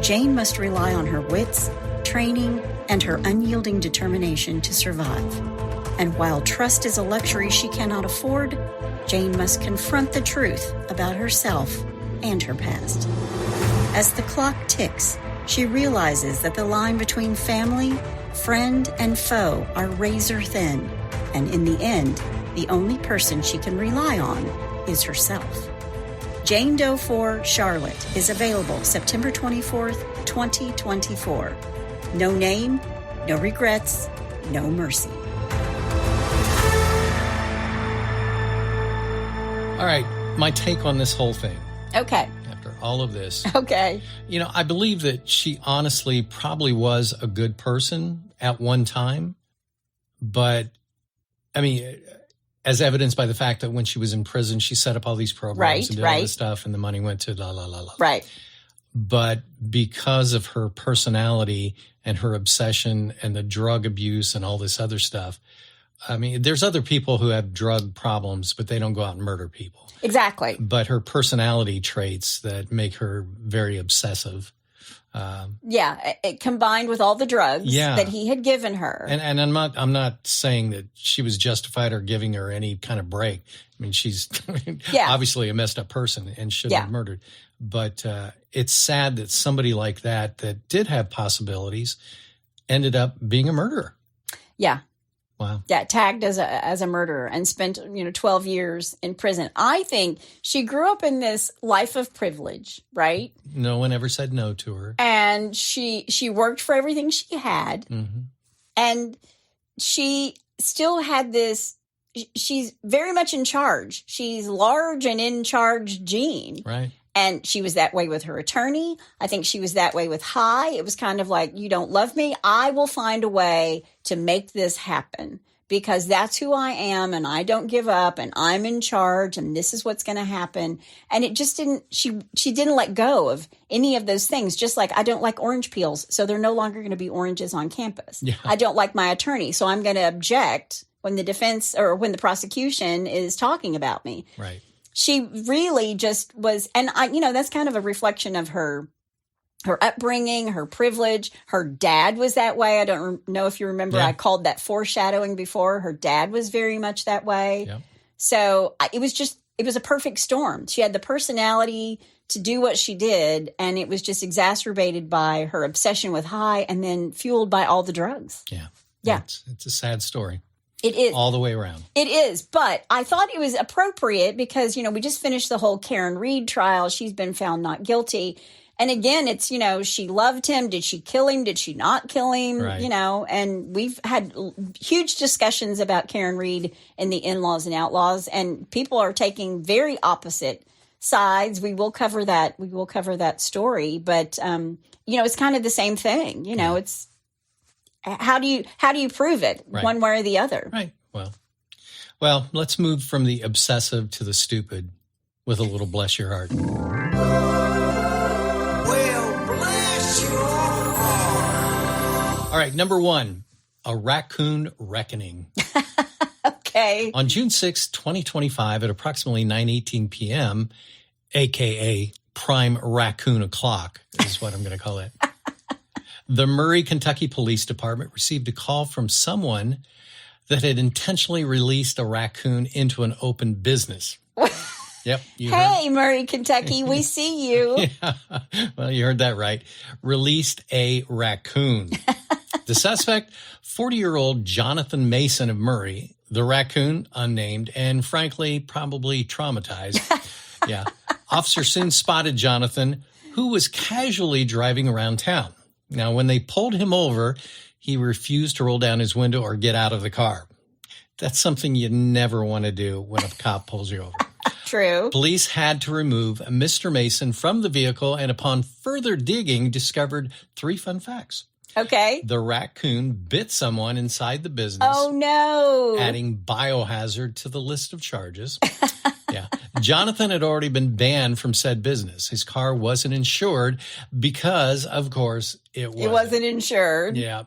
Jane must rely on her wits, training, and her unyielding determination to survive. And while trust is a luxury she cannot afford, Jane must confront the truth about herself and her past. As the clock ticks, she realizes that the line between family, friend, and foe are razor thin, and in the end, the only person she can rely on is herself. Jane Doe 4 Charlotte is available September 24th, 2024. No name, no regrets, no mercy. All right, my take on this whole thing. Okay. After all of this. Okay. You know, I believe that she honestly probably was a good person at one time. But, I mean, as evidenced by the fact that when she was in prison, she set up all these programs and did all this stuff, and the money went to la, la, la, la. Right. But because of her personality and her obsession and the drug abuse and all this other stuff, I mean, there's other people who have drug problems, but they don't go out and murder people. Exactly. But her personality traits that make her very obsessive. It combined with all the drugs that he had given her. And I'm not saying that she was justified or giving her any kind of break. I mean, she's obviously a messed up person and shouldn't have murdered. But it's sad that somebody like that did have possibilities ended up being a murderer. Yeah. Wow. Yeah, tagged as a murderer and spent 12 years in prison. I think she grew up in this life of privilege, right? No one ever said no to her. And she worked for everything she had. Mm-hmm. And she still had this, she's very much in charge. She's large and in charge Jean. Right. And she was that way with her attorney. I think she was that way with High. It was kind of like, you don't love me. I will find a way to make this happen because that's who I am and I don't give up and I'm in charge and this is what's going to happen. And it just didn't, she didn't let go of any of those things. Just like I don't like orange peels, so they're no longer going to be oranges on campus. Yeah. I don't like my attorney, so I'm going to object when the defense or when the prosecution is talking about me. Right. She really just was, and that's kind of a reflection of her upbringing, her privilege. Her dad was that way. I don't know if you remember, I called that foreshadowing before. Her dad was very much that way. Yeah. So it was a perfect storm. She had the personality to do what she did, and it was just exacerbated by her obsession with High and then fueled by all the drugs. Yeah. Yeah. It's a sad story. It is. All the way around. It is. But I thought it was appropriate because, we just finished the whole Karen Reed trial. She's been found not guilty. And again, it's, she loved him. Did she kill him? Did she not kill him? Right. And we've had huge discussions about Karen Reed and the In-Laws and Outlaws. And people are taking very opposite sides. We will cover that. We will cover that story. But, it's kind of the same thing. It's. How do you prove it one way or the other? Right. Well, let's move from the obsessive to the stupid with a little bless your heart. Well, bless your heart. All right. Number 1, a raccoon reckoning. Okay. On June 6, 2025 at approximately 9:18 p.m., a.k.a. prime raccoon o'clock is what I'm going to call it. The Murray, Kentucky Police Department received a call from someone that had intentionally released a raccoon into an open business. Yep. Hey, Murray, Kentucky, we see you. Yeah. Well, you heard that right. Released a raccoon. The suspect, 40-year-old Jonathan Mason of Murray, the raccoon, unnamed, and frankly, probably traumatized. Yeah. Officer soon spotted Jonathan, who was casually driving around town. Now, when they pulled him over, he refused to roll down his window or get out of the car. That's something you never want to do when a cop pulls you over. True. Police had to remove Mr. Mason from the vehicle and upon further digging discovered 3 fun facts. Okay. The raccoon bit someone inside the business. Oh, no. Adding biohazard to the list of charges. Yeah. Jonathan had already been banned from said business. His car wasn't insured because, of course, it wasn't. It wasn't insured. Yeah.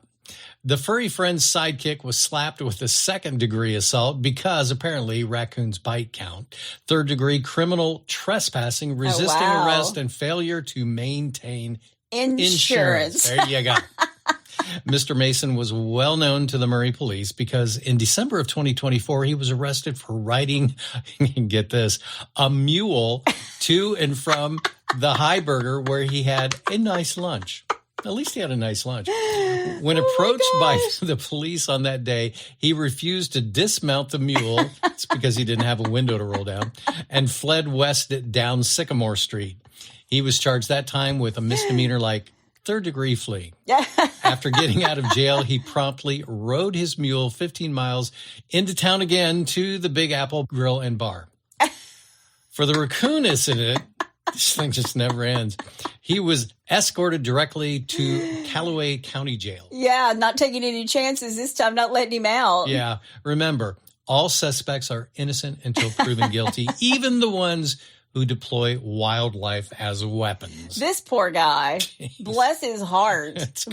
The furry friend's sidekick was slapped with a second-degree assault because apparently raccoons bite count. Third-degree criminal trespassing, resisting arrest, and failure to maintain insurance. There you go. Mr. Mason was well known to the Murray police because in December of 2024, he was arrested for riding, get this, a mule to and from the Heiberger where he had a nice lunch. At least he had a nice lunch. When approached by the police on that day, he refused to dismount the mule. It's because he didn't have a window to roll down, and fled west down Sycamore Street. He was charged that time with a misdemeanor like third-degree flee. After getting out of jail, he promptly rode his mule 15 miles into town again to the Big Apple Grill and Bar. For the raccoon incident, this thing just never ends. He was escorted directly to Callaway County Jail. Yeah, not taking any chances this time, not letting him out. Yeah. Remember, all suspects are innocent until proven guilty, even the ones who deploy wildlife as weapons. This poor guy, bless his heart.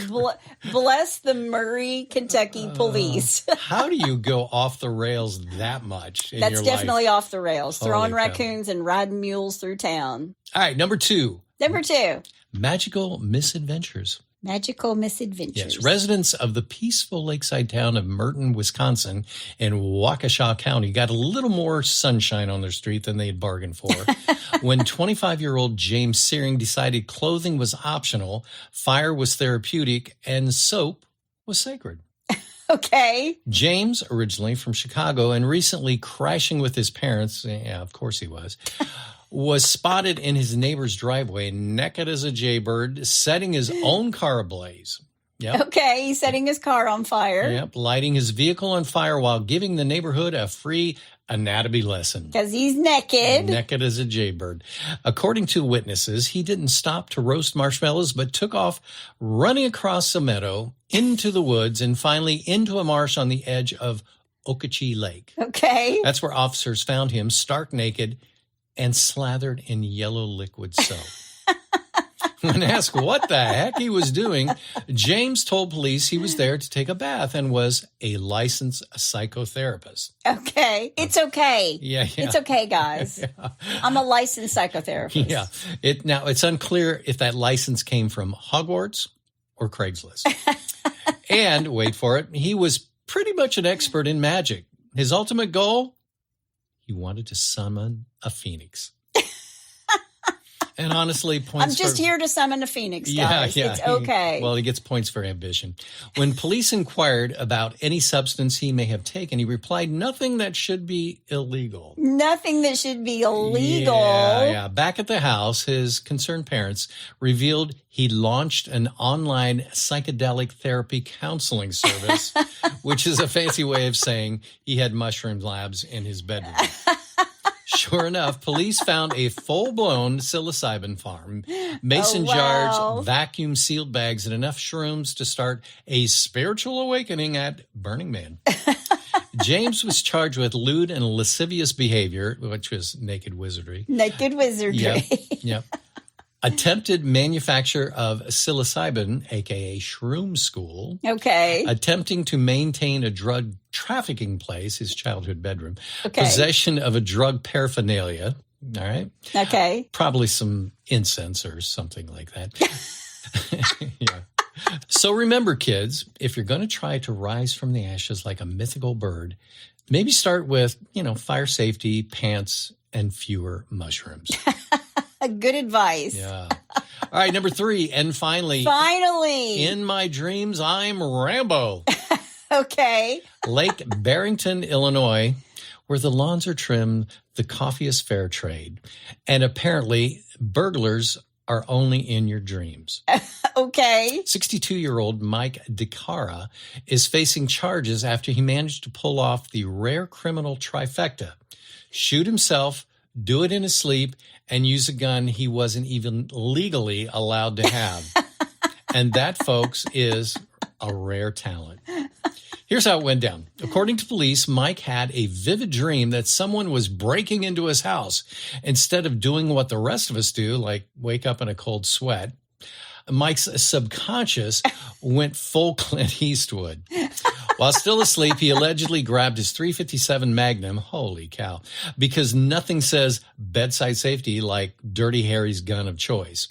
Bless the Murray, Kentucky police. How do you go off the rails that much in That's your definitely life? off the rails. Holy Throwing cow. raccoons and riding mules through town. All right, number 2. Number 2. Magical misadventures. Magical misadventures. Yes, residents of the peaceful lakeside town of Merton, Wisconsin, in Waukesha County got a little more sunshine on their street than they had bargained for. When 25-year-old James Searing decided clothing was optional, fire was therapeutic, and soap was sacred. Okay. James, originally from Chicago and recently crashing with his parents, yeah, of course he was spotted in his neighbor's driveway, naked as a jaybird, setting his own car ablaze. Yep. Okay, he's setting his car on fire. Yep, lighting his vehicle on fire while giving the neighborhood a free anatomy lesson. Because he's naked. Naked as a jaybird. According to witnesses, he didn't stop to roast marshmallows, but took off running across a meadow, into the woods, and finally into a marsh on the edge of Okechee Lake. Okay. That's where officers found him stark naked and slathered in yellow liquid soap. When asked what the heck he was doing, James told police he was there to take a bath and was a licensed psychotherapist. Okay. It's okay. Yeah. It's okay, guys. Yeah. I'm a licensed psychotherapist. Yeah. Now, it's unclear if that license came from Hogwarts or Craigslist. And, wait for it, he was pretty much an expert in magic. His ultimate goal? He wanted to summon a phoenix. And honestly, I'm just here to summon a phoenix, guys. Yeah. It's okay. Well, he gets points for ambition. When police inquired about any substance he may have taken, he replied, nothing that should be illegal. Nothing that should be illegal. Yeah. Back at the house, his concerned parents revealed he launched an online psychedelic therapy counseling service, which is a fancy way of saying he had mushroom labs in his bedroom. Sure enough, police found a full-blown psilocybin farm, mason jars, vacuum-sealed bags, and enough shrooms to start a spiritual awakening at Burning Man. James was charged with lewd and lascivious behavior, which was naked wizardry. Naked wizardry. Yep. Attempted manufacture of psilocybin, a.k.a. shroom school. Okay. Attempting to maintain a drug trafficking place, his childhood bedroom. Okay. Possession of a drug paraphernalia. All right. Okay. Probably some incense or something like that. Yeah. So remember, kids, if you're going to try to rise from the ashes like a mythical bird, maybe start with, fire safety, pants, and fewer mushrooms. Good advice. Yeah. All right, number 3, and finally. In my dreams, I'm Rambo. Okay. Lake Barrington, Illinois, where the lawns are trimmed, the coffee is fair trade. And apparently, burglars are only in your dreams. Okay. 62-year-old Mike DeCara is facing charges after he managed to pull off the rare criminal trifecta: shoot himself, do it in his sleep, and use a gun he wasn't even legally allowed to have. And that, folks, is a rare talent. Here's how it went down. According to police, Mike had a vivid dream that someone was breaking into his house. Instead of doing what the rest of us do, like wake up in a cold sweat, Mike's subconscious went full Clint Eastwood. While still asleep, he allegedly grabbed his .357 Magnum, holy cow, because nothing says bedside safety like Dirty Harry's gun of choice,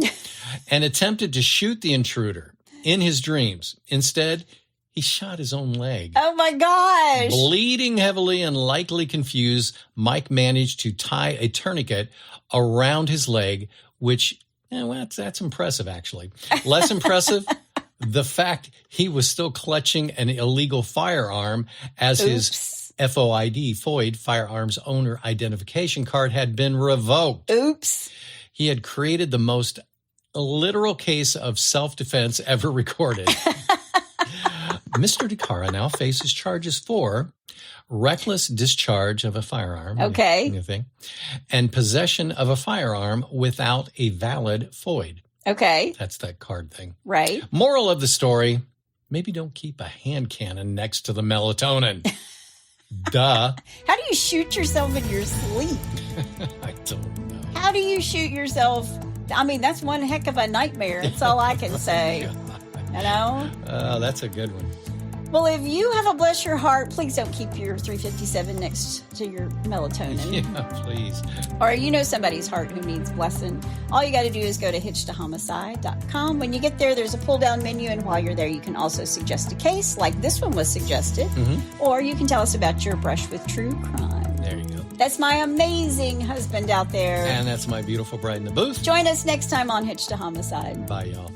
and attempted to shoot the intruder in his dreams. Instead, he shot his own leg. Oh, my gosh. Bleeding heavily and likely confused, Mike managed to tie a tourniquet around his leg, which, that's impressive, actually. Less impressive, the fact he was still clutching an illegal firearm as his FOID, Firearms Owner Identification Card, had been revoked. Oops. He had created the most literal case of self-defense ever recorded. Mr. DeCara now faces charges for reckless discharge of a firearm. Okay. And possession of a firearm without a valid FOID. Okay. That's that card thing. Right. Moral of the story, maybe don't keep a hand cannon next to the melatonin. Duh. How do you shoot yourself in your sleep? I don't know. How do you shoot yourself? I mean, that's one heck of a nightmare. That's all I can say. That's a good one. Well, if you have a bless your heart, please don't keep your .357 next to your melatonin. Yeah, please. Or somebody's heart who needs blessing. All you got to do is go to hitchtohomicide.com. When you get there, there's a pull-down menu, and while you're there, you can also suggest a case, like this one was suggested, or you can tell us about your brush with true crime. There you go. That's my amazing husband out there. And that's my beautiful bride in the booth. Join us next time on Hitch to Homicide. Bye, y'all.